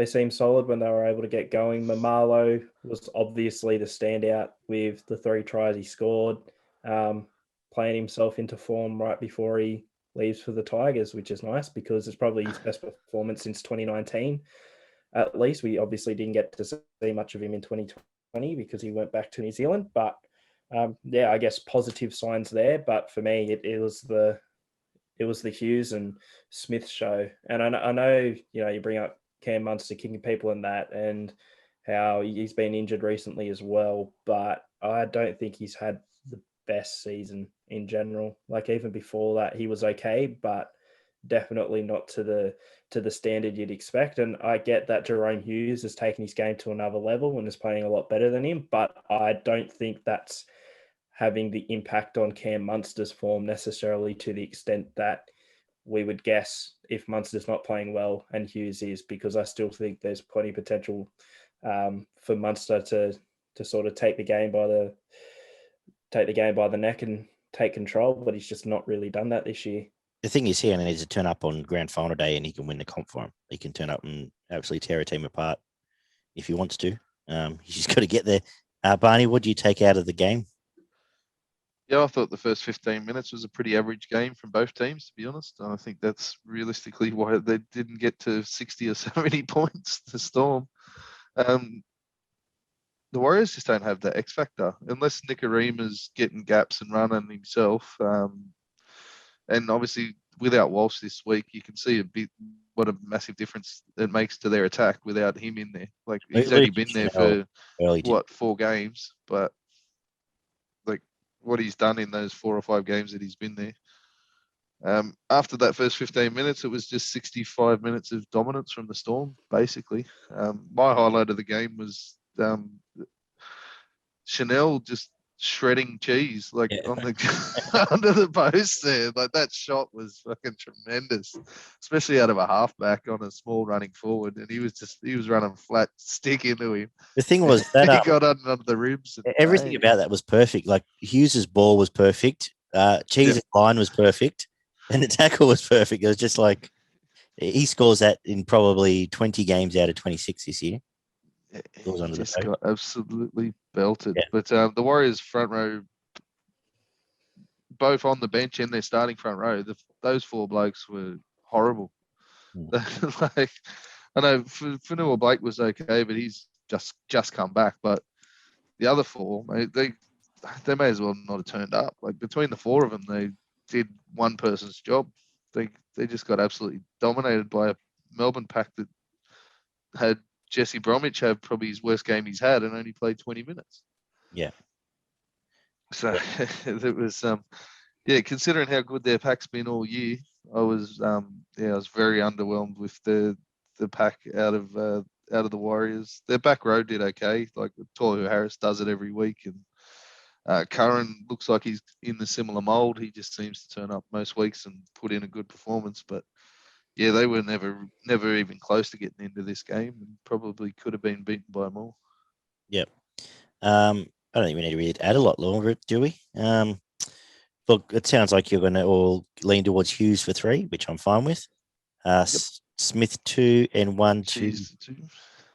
seemed solid when they were able to get going. Mamalo was obviously the standout with the 3 tries he scored, playing himself into form right before he leaves for the Tigers, which is nice because it's probably his best performance since 2019. At least we obviously didn't get to see much of him in 2020 because he went back to New Zealand. But I guess positive signs there. But for me, it was the Hughes and Smith show. And I know you bring up Cam Munster kicking people in that and how he's been injured recently as well. But I don't think he's had the best season in general. Like even before that, he was okay, but definitely not to the standard you'd expect. And I get that Jerome Hughes has taken his game to another level and is playing a lot better than him, but I don't think that's having the impact on Cam Munster's form necessarily to the extent that we would guess if Munster's not playing well and Hughes is, because I still think there's plenty of potential for Munster to sort of take the game by the neck and take control, but he's just not really done that this year. The thing is, he only needs to turn up on grand final day and he can win the comp for him. He can turn up and absolutely tear a team apart if he wants to. He's just got to get there. Barney, what do you take out of the game? Yeah, I thought the first 15 minutes was a pretty average game from both teams, to be honest. And I think that's realistically why they didn't get to 60 or 70 points to Storm. The Warriors just don't have that X factor unless Nicarima's getting gaps and running himself. And obviously, without Walsh this week, you can see what a massive difference it makes to their attack without him in there. Like he's only been there for 4 games, but like what he's done in those 4 or 5 games that he's been there. After that first 15 minutes, it was just 65 minutes of dominance from the Storm, basically. My highlight of the game was Chanel just shredding cheese on the under the post there. Like that shot was fucking tremendous, especially out of a halfback on a small running forward, and he was running flat stick into him. The thing was that he got under the ribs. Everything about that was perfect. Like Hughes's ball was perfect, Cheese's line was perfect, and the tackle was perfect. It was just like he scores that in probably 20 games out of 26 this year. He just got absolutely belted. Yeah. But the Warriors front row, both on the bench and their starting front row, those 4 blokes were horrible. Like I know Fanua Blake was okay, but he's just come back. But the other 4, they may as well not have turned up. Like between the 4 of them, they did one person's job. They just got absolutely dominated by a Melbourne pack that had Jesse Bromwich have probably his worst game he's had and only played 20 minutes. Yeah. So it was, considering how good their pack's been all year, I was very underwhelmed with the pack out of the Warriors. Their back row did okay. Like Toru Harris does it every week, and Curran looks like he's in the similar mold. He just seems to turn up most weeks and put in a good performance, but yeah, they were never even close to getting into this game and probably could have been beaten by more. Yep. I don't think we need to really add a lot longer, do we? Look, it sounds like you're going to all lean towards Hughes for 3, which I'm fine with. Smith 2 and 1 to Cheese to 2.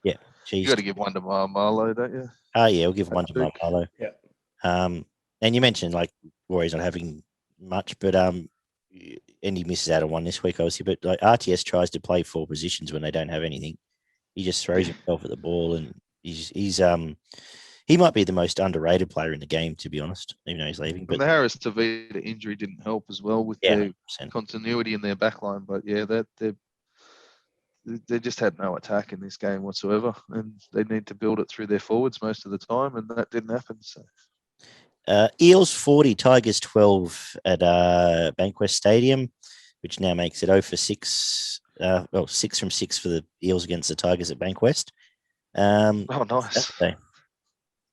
yeah. You Cheese. got to give one to Marlo, don't you? Yeah, we'll give one to Pick. Marlo. Yeah. And you mentioned like Warriors not having much, but and he misses out on one this week, obviously. But like RTS tries to play 4 positions when they don't have anything. He just throws himself at the ball, and he might be the most underrated player in the game, to be honest, even though he's leaving. But And the Harris Tavita injury didn't help as well with their 100%. continuity in their backline. But yeah, they just had no attack in this game whatsoever, and they need to build it through their forwards most of the time, and that didn't happen. So Eels 40, Tigers 12 at Bankwest Stadium, which now makes it 0 for 6. 6 from 6 for the Eels against the Tigers at Bankwest. oh, nice.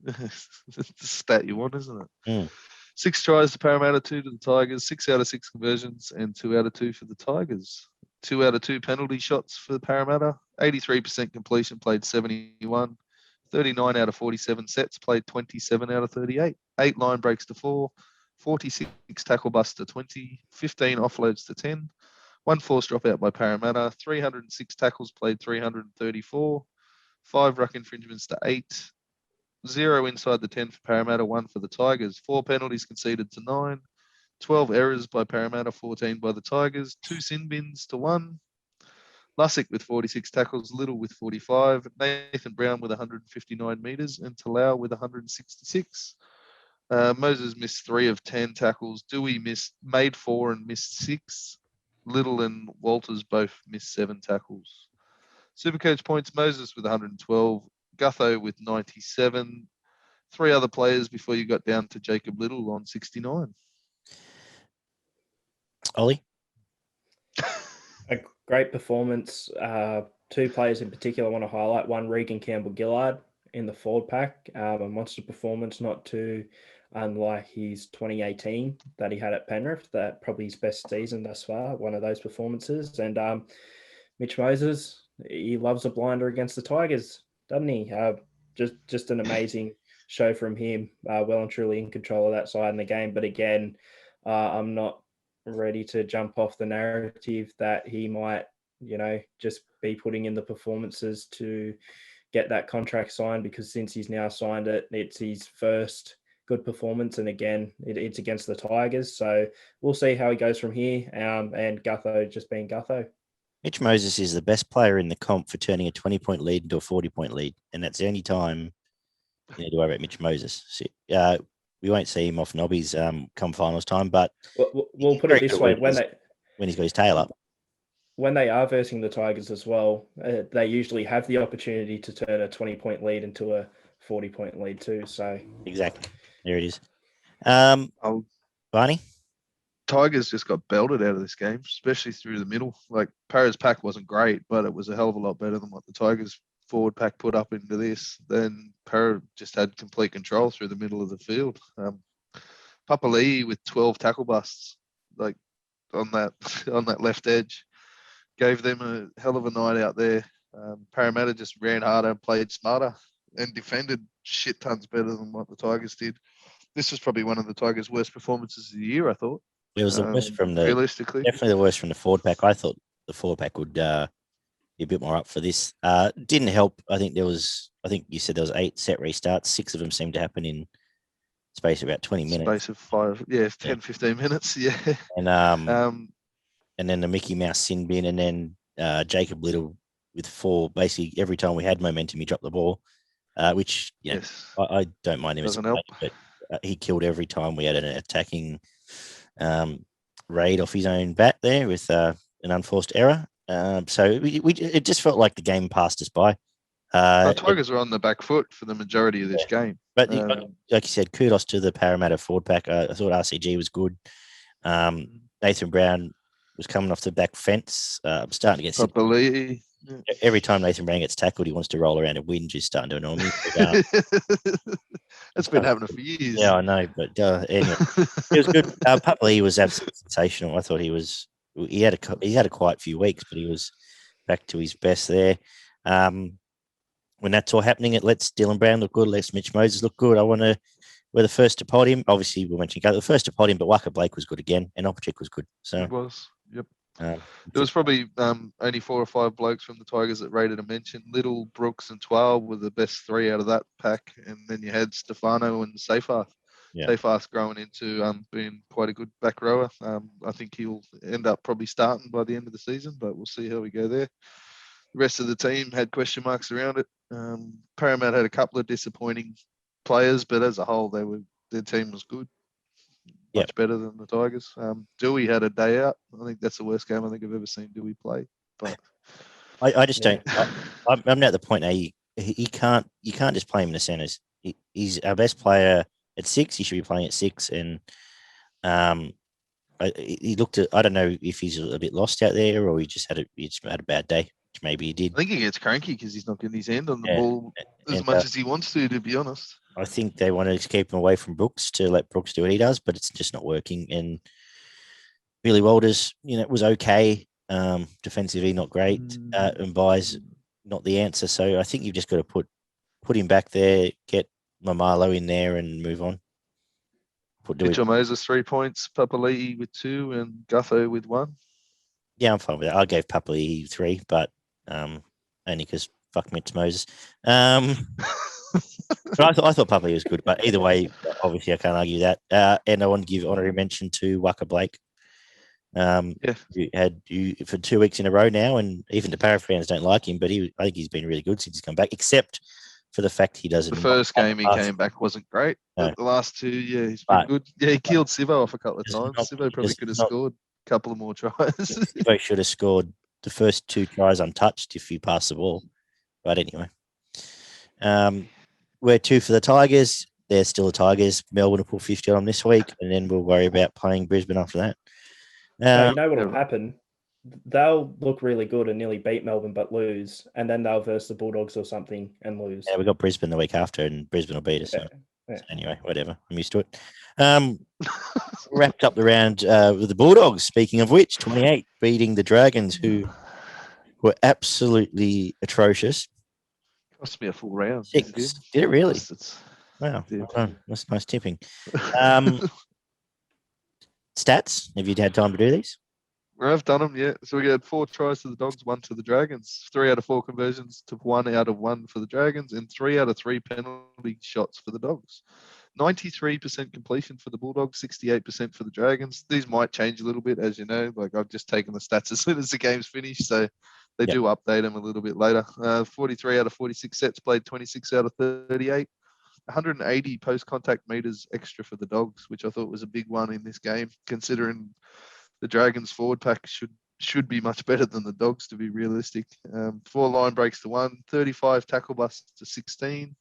That's the stat you want, isn't it? Mm. 6 tries to Parramatta, 2 to the Tigers, 6 out of 6 conversions, and 2 out of 2 for the Tigers. 2 out of 2 penalty shots for the Parramatta. 83% completion, played 71. 39 out of 47 sets, played 27 out of 38. 8 line breaks to 4. 46 tackle busts to 20. 15 offloads to 10. 1 forced dropout by Parramatta. 306 tackles, played 334. 5 ruck infringements to 8. 0 inside the 10 for Parramatta, 1 for the Tigers. 4 penalties conceded to 9. 12 errors by Parramatta, 14 by the Tigers. 2 sin bins to 1. Lussick with 46 tackles, Little with 45, Nathan Brown with 159 metres, and Talau with 166. Moses missed 3 of 10 tackles. Dewey made 4 and missed 6. Little and Walters both missed 7 tackles. Supercoach points, Moses with 112, Gutho with 97. 3 other players before you got down to Jacob Little on 69. Ollie? A great performance. 2 players in particular I want to highlight. One, Regan Campbell-Gillard in the forward pack. A monster performance, not too unlike his 2018 that he had at Penrith. That probably his best season thus far, one of those performances. And Mitch Moses, he loves a blinder against the Tigers, doesn't he? Just an amazing show from him. Well and truly in control of that side in the game. But again, I'm not ready to jump off the narrative that he might, just be putting in the performances to get that contract signed, because since he's now signed it, it's his first good performance. And again, it's against the Tigers. So we'll see how he goes from here. And Gutho just being Gutho. Mitch Moses is the best player in the comp for turning a 20-point lead into a 40-point lead. And that's the only time you need to worry about Mitch Moses. So, we won't see him off nobbies come finals time, but we'll put it this way: when he's got his tail up, when they are versing the Tigers as well, they usually have the opportunity to turn a 20-point lead into a 40-point lead too. So exactly, there it is. Barney? Tigers just got belted out of this game, especially through the middle. Like, Para's pack wasn't great, but it was a hell of a lot better than what the Tigers forward pack put up into this. Then Para just had complete control through the middle of the field. Papali'i with 12 tackle busts, like on that left edge, gave them a hell of a night out there. Parramatta just ran harder and played smarter and defended shit tons better than what the Tigers did. This was probably one of the Tigers' worst performances of the year, I thought. It was the worst from realistically. Definitely the worst from the forward pack. I thought the forward pack would be a bit more up for this. Didn't help. I think you said there was 8 set restarts. 6 of them seemed to happen in space of about 20 minutes. Space of 10, 15 minutes. Yeah. And then the Mickey Mouse sin bin, and then Jacob Little with 4. Basically, every time we had momentum, he dropped the ball, which yes. I don't mind him as a player, but he killed every time we had an attacking raid off his own bat there with an unforced error. So it just felt like the game passed us by. Tigers were on the back foot for the majority of this game. But like you said, kudos to the Parramatta forward pack. I thought RCG was good. Nathan Brown was coming off the back fence. I'm starting to get sick. Every time Nathan Brown gets tackled, he wants to roll around and whinge. Is starting to annoy me. That's been happening for years. Yeah, I know. But anyway, it was good. Papali'i was absolutely sensational. I thought he had a quiet few weeks, but he was back to his best there. When that's all happening, it lets Dylan Brown look good, lets Mitch Moses look good. I want to were the first to pod him. Obviously, we mentioned the first to pod him, but Waka Blake was good again, and Opachik was good. So It was. Yep. um, There was probably only 4 or 5 blokes from the Tigers that rated a mention. Little, Brooks, and 12 were the best 3 out of that pack, and then you had Stefano and Seyfarth. Yeah. Seyfarth growing into being quite a good back rower. I think he'll end up probably starting by the end of the season, but we'll see how we go there. The rest of the team had question marks around it. Paramount had a couple of disappointing players, but as a whole, their team was good. Much better than the Tigers. Dewey had a day out. I think that's the worst game I think I've ever seen Dewey play. But I just don't. I'm now at the point now. You can't just play him in the centres. He's our best player at 6. He should be playing at 6, and he looked at. I don't know if he's a bit lost out there or he just had a bad day. Which maybe he did. I think he gets cranky because he's not getting his hand on the ball as much as he wants to be honest. I think they want to keep him away from Brooks to let Brooks do what he does, but it's just not working. And Billy Walters, was okay. Defensively, not great. And buys not the answer. So I think you've just got to put him back there, get Mamalo in there, and move on. Mitchell Moses 3 points, Papali'i with 2, and Gutho with 1. Yeah, I'm fine with that. I gave Papali'i 3, but only because fuck Mitch Moses. But I thought Papali'i was good. But either way, obviously I can't argue that. And I want to give honorary mention to Waka Blake. You had for 2 weeks in a row now, and even the Para fans don't like him, but I think he's been really good since he's come back, except for the fact he doesn't. The first game he came back wasn't great. No. The last 2, he's been good. Yeah, he killed Sivo off a couple of times. Sivo probably could have scored a couple of more tries. Sivo should have scored the first 2 tries untouched if he passed the ball. But anyway, we're 2 for the Tigers. They're still the Tigers. Melbourne will put 50 on them this week, and then we'll worry about playing Brisbane after that. You know what will happen? They'll look really good and nearly beat Melbourne but lose, and then they'll verse the Bulldogs or something and lose. Yeah, we got Brisbane the week after, and Brisbane will beat us. So anyway, whatever. I'm used to it. Wrapped up the round with the Bulldogs, speaking of which, 28 beating the Dragons, who were absolutely atrocious. Cost me a full round. 6. Did it really? Wow. That's nice tipping. Stats? Have you had time to do these? I've done them, yeah. So we had 4 tries to the Dogs, 1 to the Dragons. 3 out of 4 conversions to 1 out of 1 for the Dragons, and 3 out of 3 penalty shots for the Dogs. 93% completion for the Bulldogs, 68% for the Dragons. These might change a little bit, as you know. Like, I've just taken the stats as soon as the game's finished, so they do update them a little bit later. 43 out of 46 sets played, 26 out of 38. 180 post-contact meters extra for the Dogs, which I thought was a big one in this game, considering the Dragons forward pack should be much better than the Dogs, to be realistic. 4 line breaks to 1, 35 tackle busts to 16,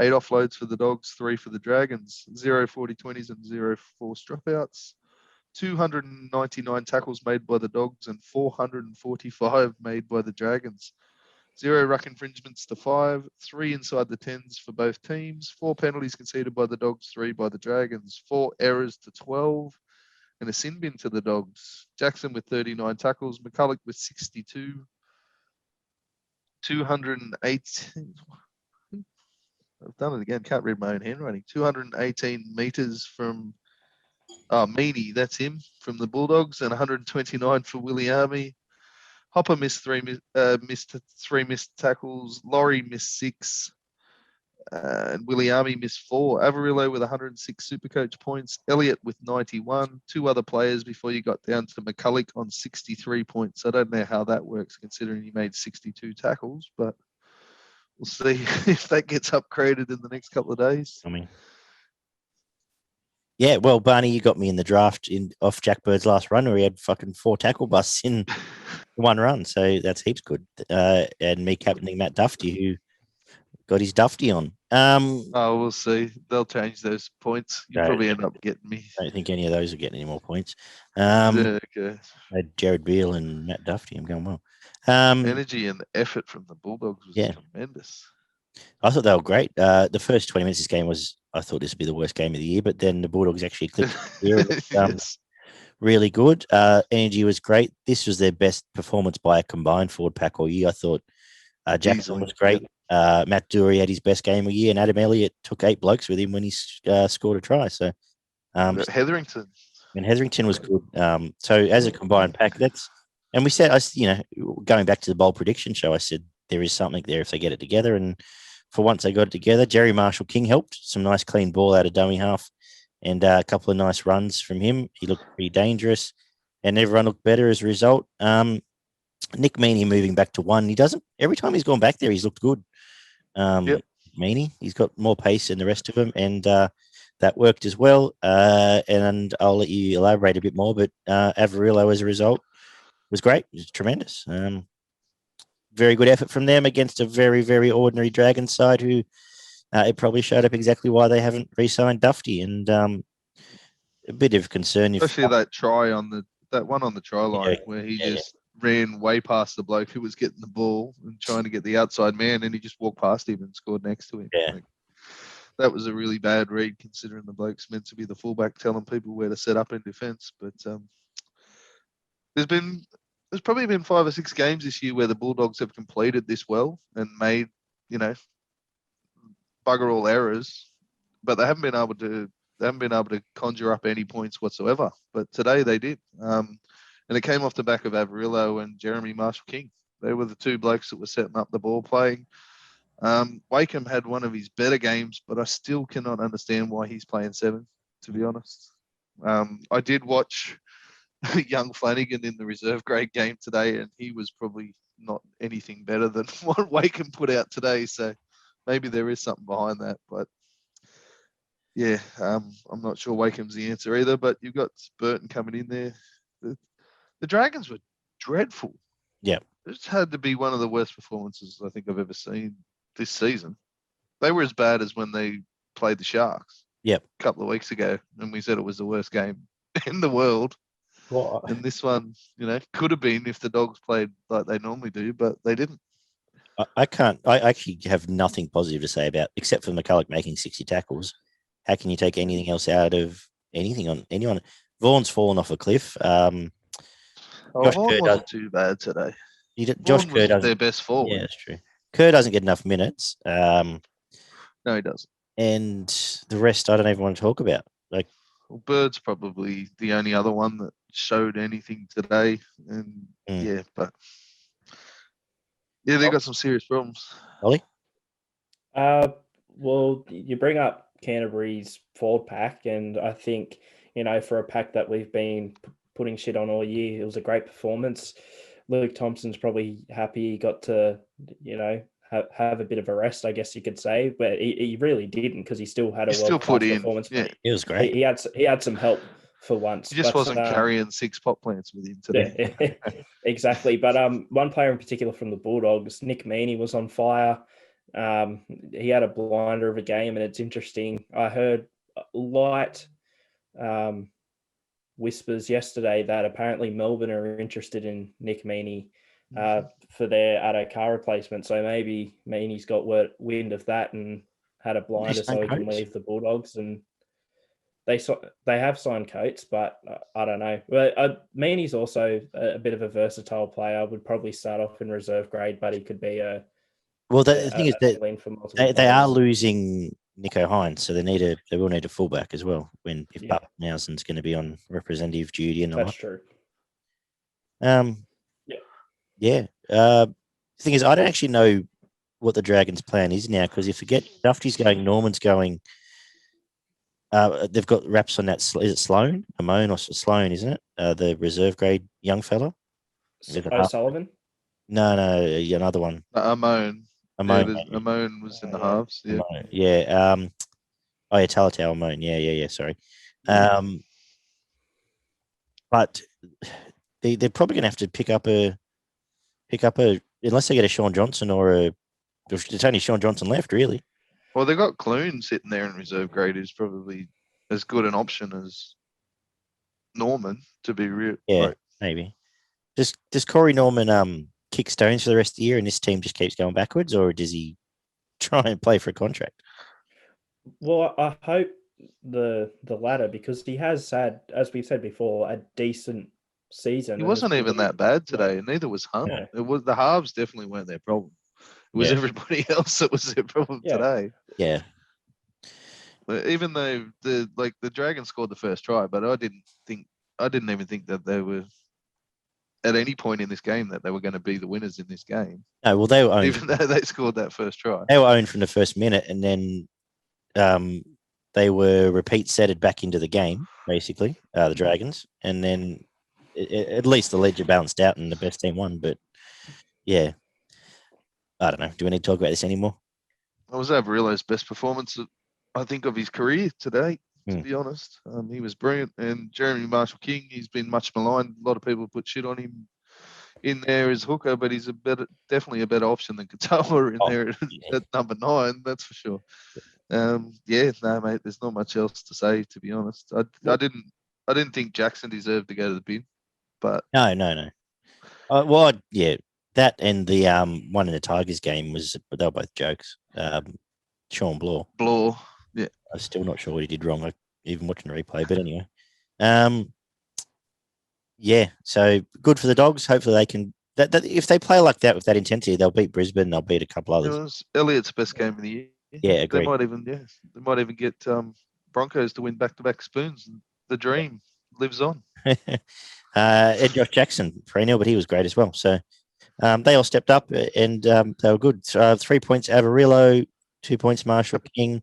8 offloads for the Dogs, 3 for the Dragons, 0 40-20s and 0 forced dropouts, 299 tackles made by the Dogs and 445 made by the Dragons. 0 ruck infringements to 5, 3 inside the 10s for both teams, 4 penalties conceded by the Dogs, 3 by the Dragons, 4 errors to 12, and a sin bin to the Dogs. Jackson with 39 tackles, McCulloch with 62, 218. I've done it again, can't read my own handwriting. 218 metres from Meany, that's him, from the Bulldogs, and 129 for Williami. Hopper missed 3 missed tackles. Laurie missed 6. And Williami missed 4. Avarillo with 106 Supercoach points. Elliott with 91. 2 other players before you got down to McCulloch on 63 points. I don't know how that works considering he made 62 tackles, but we'll see if that gets upgraded in the next couple of days. Yeah, well, Barney, you got me in the draft off Jack Bird's last run where he had fucking 4 tackle busts in one run. So that's heaps good. And me captaining Matt Dufty, who got his Dufty on. We'll see. They'll change those points. You probably end up getting me. I don't think any of those are getting any more points. Okay. I had Jared Beale and Matt Dufty. I'm going well. Energy and effort from the Bulldogs was tremendous. I thought they were great. The first 20 minutes of this game I thought this would be the worst game of the year, but then the Bulldogs actually clicked here. Yes. Really good. Energy was great. This was their best performance by a combined forward pack all year. I thought Jackson was great. Matt Dury had his best game of the year, and Adam Elliott took 8 blokes with him when he scored a try. So, Hetherington. and Hetherington was good. So as a combined pack, and we said, going back to the bold prediction show, I said there is something there if they get it together. And for once they got it together. Jerry Marshall-King helped. Some nice clean ball out of dummy half and a couple of nice runs from him. He looked pretty dangerous and everyone looked better as a result. Nick Meaney moving back to 1. He doesn't, every time he's gone back there, he's looked good. Meaney, he's got more pace than the rest of them, and that worked as well. And I'll let you elaborate a bit more, but Averillo as a result was great. It was tremendous. Very good effort from them against a very, very ordinary Dragons side who it probably showed up exactly why they haven't re-signed Dufty, and a bit of concern. Especially that one on the try line where he just ran way past the bloke who was getting the ball and trying to get the outside man, and he just walked past him and scored next to him. Yeah. That was a really bad read considering the bloke's meant to be the fullback telling people where to set up in defence. But there's probably been 5 or 6 games this year where the Bulldogs have completed this well and made, bugger all errors, but they haven't been able to conjure up any points whatsoever. But today they did. And it came off the back of Averillo and Jeremy Marshall-King. They were the 2 blokes that were setting up the ball playing. Wakeham had one of his better games, but I still cannot understand why he's playing 7, to be honest. I did watch young Flanagan in the reserve grade game today, and he was probably not anything better than what Wakeham put out today. So maybe there is something behind that. But yeah, I'm not sure Wakeham's the answer either, but you've got Burton coming in there. The Dragons were dreadful. Yeah. It's had to be one of the worst performances I think I've ever seen this season. They were as bad as when they played the Sharks a couple of weeks ago, and we said it was the worst game in the world. What? And this one, could have been if the Dogs played like they normally do, but they didn't. I actually have nothing positive to say about, except for McCulloch making 60 tackles. How can you take anything else out of anything on anyone? Vaughan's fallen off a cliff. Vaughan wasn't too bad today. Josh Kerr doesn't. Their best forward. Yeah, that's true. Kerr doesn't get enough minutes. No, he doesn't. And the rest, I don't even want to talk about. Bird's probably the only other one that showed anything today. And but they got some serious problems. Oli? Well, you bring up Canterbury's forward pack, and I think, for a pack that we've been putting shit on all year, it was a great performance. Luke Thompson's probably happy he got to, have a bit of a rest, I guess you could say, but he really didn't, because he still had a well-put performance. Yeah, it was great. He had some help for once. He just wasn't carrying 6 pot plants with him today. Yeah, exactly. But one player in particular from the Bulldogs, Nick Meaney, was on fire. He had a blinder of a game, and it's interesting. I heard light whispers yesterday that apparently Melbourne are interested in Nick Meaney for their Addo car replacement. So maybe Meaney's got wind of that and had a blinder so he can leave the Bulldogs. And they have signed Coates, but I don't know. Well, Meaney's also a bit of a versatile player. Would probably start off in reserve grade, but he could be a. Well, the thing is that they are losing Nico Hines, so they will need a fullback as well. If Pappenhausen's going to be on representative duty and that's true. The thing is, I don't actually know what the Dragons' plan is now, because you forget Dufty's going, Norman's going. They've got wraps on that. Is it Sloan? Amon or Sloan, isn't it? The reserve grade young fella. O'Sullivan? No, another one. Amon. Amon was in the halves. Yeah. Amon, yeah. Talatau Amon. Yeah. Sorry. But they're probably going to have to pick up a unless they get a Sean Johnson it's only Sean Johnson left, really. Well, they've got Clune sitting there in reserve grade, who's probably as good an option as Norman, to be real. Yeah, maybe. Does Corey Norman kick stones for the rest of the year and this team just keeps going backwards, or does he try and play for a contract? Well, I hope the latter, because he has had, as we've said before, a decent season. He wasn't even that bad today, and neither was Hunt. Yeah. The halves definitely weren't their problem. It was Yeah. everybody else that was their problem Yeah. today. Yeah. Even though the Dragons scored the first try, but I didn't even think that they were at any point in this game that they were going to be the winners in this game. No, well, they were owned. Even though they scored that first try. They were owned from the first minute, and then they were repeat setted back into the game, basically, the Dragons, and then at least the ledger balanced out and the best team won. But yeah, I don't know. Do we need to talk about this anymore? I was over Rillo's best performance, I think, of his career today, to Hmm. be honest. He was brilliant. And Jeremy Marshall-King, he's been much maligned. A lot of people put shit on him in there as hooker, but he's definitely a better option than Katoa in there at number 9, that's for sure. No, mate, there's not much else to say, to be honest. I didn't think Jackson deserved to go to the bin, but No. That and the one in the Tigers game they were both jokes. Sean Bloor, yeah. I'm still not sure what he did wrong, even watching the replay. But anyway, so good for the Dogs. Hopefully they can. That if they play like that with that intensity, they'll beat Brisbane. They'll beat a couple It others. was Elliott's best game of the year. Yeah, agree. They might even get Broncos to win back-to-back spoons. The dream lives on. Ed Josh Jackson, 3-0, but he was great as well. So they all stepped up and they were good. 3 points out of Rillo, 2 points Marshall King.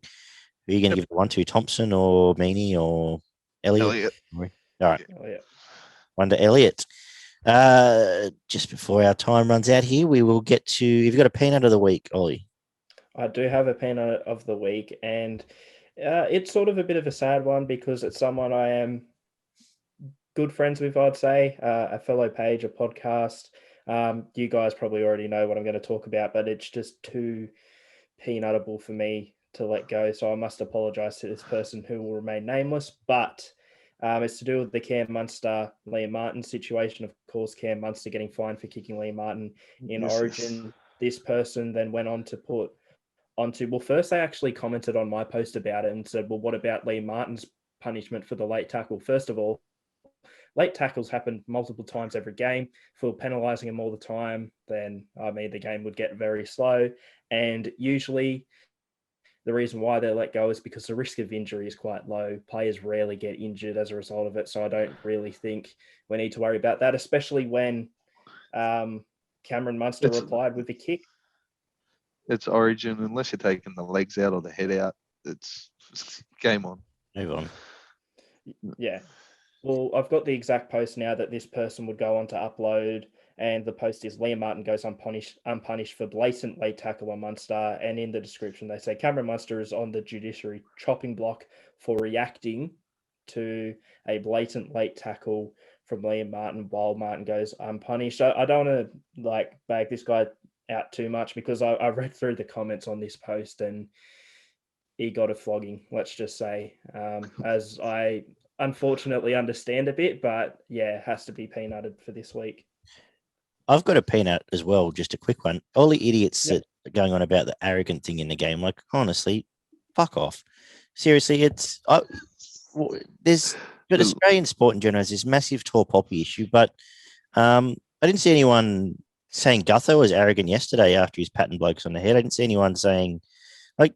Are you going to give the 1-2 Thompson or Meaney or Elliott? All right. Oh, yeah. One to Elliott. Just before our time runs out here, we will get to. You've got a peanut of the week, Ollie. I do have a peanut of the week, and it's sort of a bit of a sad one because it's someone I am good friends with, I'd say, a fellow page, a podcast. You guys probably already know what I'm going to talk about, but it's just too peanutable for me to let go. So I must apologise to this person who will remain nameless, but it's to do with the Cam Munster, Liam Martin situation. Of course, Cam Munster getting fined for kicking Liam Martin in Origin. This person then went on to put onto, well, first they actually commented on my post about it and said, well, what about Liam Martin's punishment for the late tackle? First of all, late tackles happen multiple times every game. If we're penalising them all the time, then, the game would get very slow. And usually the reason why they're let go is because the risk of injury is quite low. Players rarely get injured as a result of it. So I don't really think we need to worry about that, especially when Cameron Munster replied with a kick. It's Origin. Unless you're taking the legs out or the head out, it's game on. Move on. Yeah. Well, I've got the exact post now that this person would go on to upload, and the post is Liam Martin goes unpunished for blatant late tackle on Munster. And in the description, they say Cameron Munster is on the judiciary chopping block for reacting to a blatant late tackle from Liam Martin while Martin goes unpunished. I don't want to bag this guy out too much because I read through the comments on this post and he got a flogging, let's just say, as I unfortunately understand a bit, but yeah, it has to be peanutted for this week. I've got a peanut as well, just a quick one. All the idiots that are going on about the arrogant thing in the game, honestly, fuck off. Seriously, but Australian sport in general has this massive tall poppy issue, but I didn't see anyone saying Gutho was arrogant yesterday after his patting blokes on the head. I didn't see anyone saying,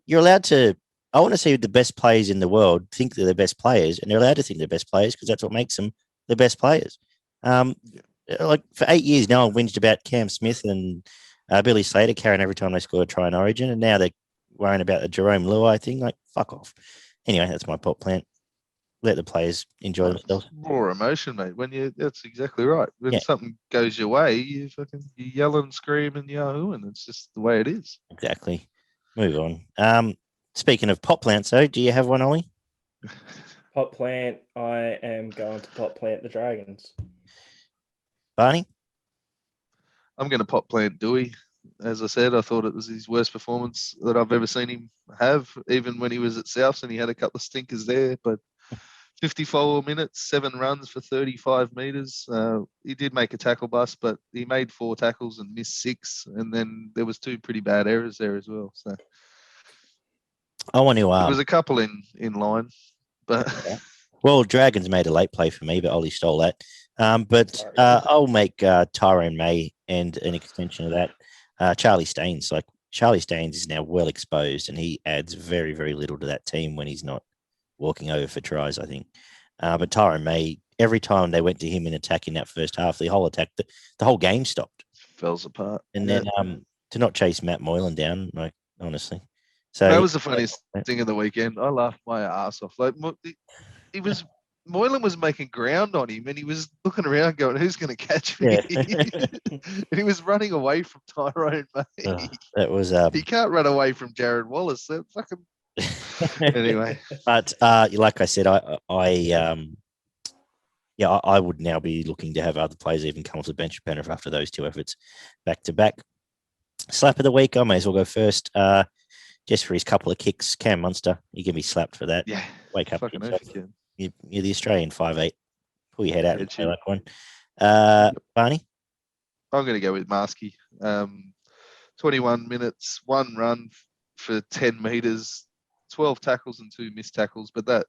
you're allowed to, I want to see the best players in the world think they're the best players, and they're allowed to think they're best players because that's what makes them the best players. For 8 years, no one whinged about Cam Smith and Billy Slater carrying every time they scored a try in Origin, and now they're worrying about the Jerome Luai thing. Fuck off. Anyway, that's my pot plant. Let the players enjoy themselves. More emotion, mate. That's exactly right. When something goes your way, you yell and scream and yahoo, and it's just the way it is. Exactly. Move on. Speaking of pot plants, though, do you have one, Ollie? Pot plant. I am going to pot plant the Dragons. Barney? I'm going to pot plant Dewey. As I said, I thought it was his worst performance that I've ever seen him have, even when he was at Souths and he had a couple of stinkers there. But 54 minutes, 7 runs for 35 metres. He did make a tackle bust, but he made 4 tackles and missed 6. And then there was 2 pretty bad errors there as well. So I want to. There was a couple in line, but well, Dragons made a late play for me, but Ollie stole that. I'll make Tyrone May and an extension of that. Charlie Staines. Charlie Staines is now well exposed, and he adds very, very little to that team when he's not walking over for tries, I think. But Tyrone May, every time they went to him in attack in that first half, the whole attack, the whole game stopped. Falls apart. And then to not chase Matt Moylan down, like, honestly. So that was the funniest thing of the weekend. I laughed my ass off. Like, Moylan was making ground on him, and he was looking around going, who's going to catch me? Yeah. And he was running away from Tyrone May. That was he can't run away from Jared Wallace. That fucking anyway. But like I said, I would now be looking to have other players even come off the bench of Penrith after those two efforts back to back. Slap of the week, I may as well go first. Just for his couple of kicks, Cam Munster, you can be slapped for that. Yeah. Wake up. Fucking oath you can. You're the Australian 5'8". Pull your head out and play like one. Barney? I'm going to go with Marsky. 21 minutes, 1 run for 10 metres, 12 tackles and 2 missed tackles. But that,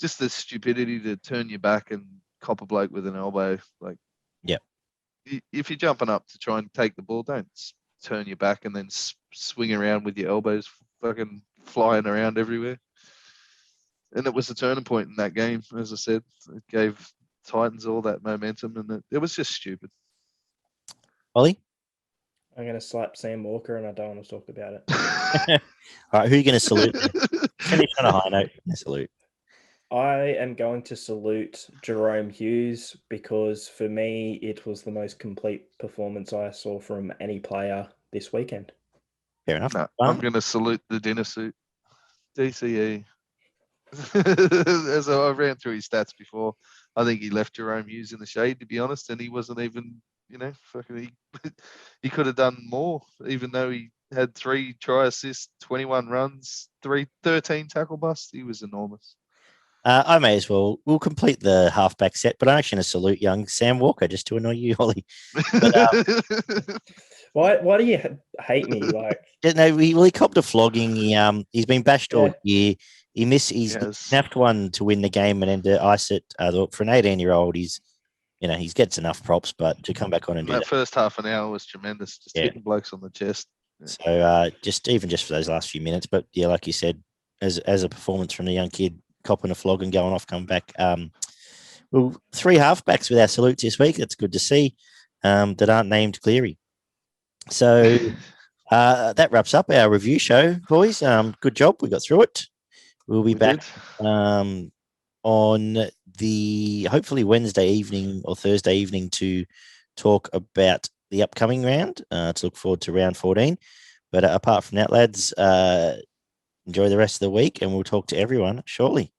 just the stupidity to turn your back and cop a bloke with an elbow. Like, yep. If you're jumping up to try and take the ball, don't turn your back and then swing around with your elbows fucking flying around everywhere. And it was a turning point in that game, as I said. It gave Titans all that momentum, and it was just stupid. Ollie? I'm going to slap Sam Walker, and I don't want to talk about it. All right, who are you going to salute? Finish on a high note. Salute. I am going to salute Jerome Hughes because, for me, it was the most complete performance I saw from any player this weekend. Fair enough. No, I'm going to salute the dinner suit. DCE. As I ran through his stats before, I think he left Jerome Hughes in the shade, to be honest, and he wasn't even, fucking, he could have done more, even though he had 3 try assists, 21 runs, 13 tackle busts. He was enormous. I may as well. We'll complete the halfback set, but I'm actually going to salute young Sam Walker just to annoy you, Ollie. But, why do you hate me? Like, no, he copped a flogging. He's been bashed all year. He snapped one to win the game and then to ice it. For an 18-year-old, he gets enough props, but to come back on and do that first half an hour was tremendous. Just hitting blokes on the chest. Yeah. So just for those last few minutes, but yeah, like you said, as a performance from a young kid, copping a flog and going off, come back. 3 halfbacks with our salutes this week. That's good to see. That aren't named Cleary. So that wraps up our review show, boys. Good job. We got through it. We'll be back on the hopefully Wednesday evening or Thursday evening to talk about the upcoming round. To look forward to round 14. But apart from that, lads, enjoy the rest of the week, and we'll talk to everyone shortly.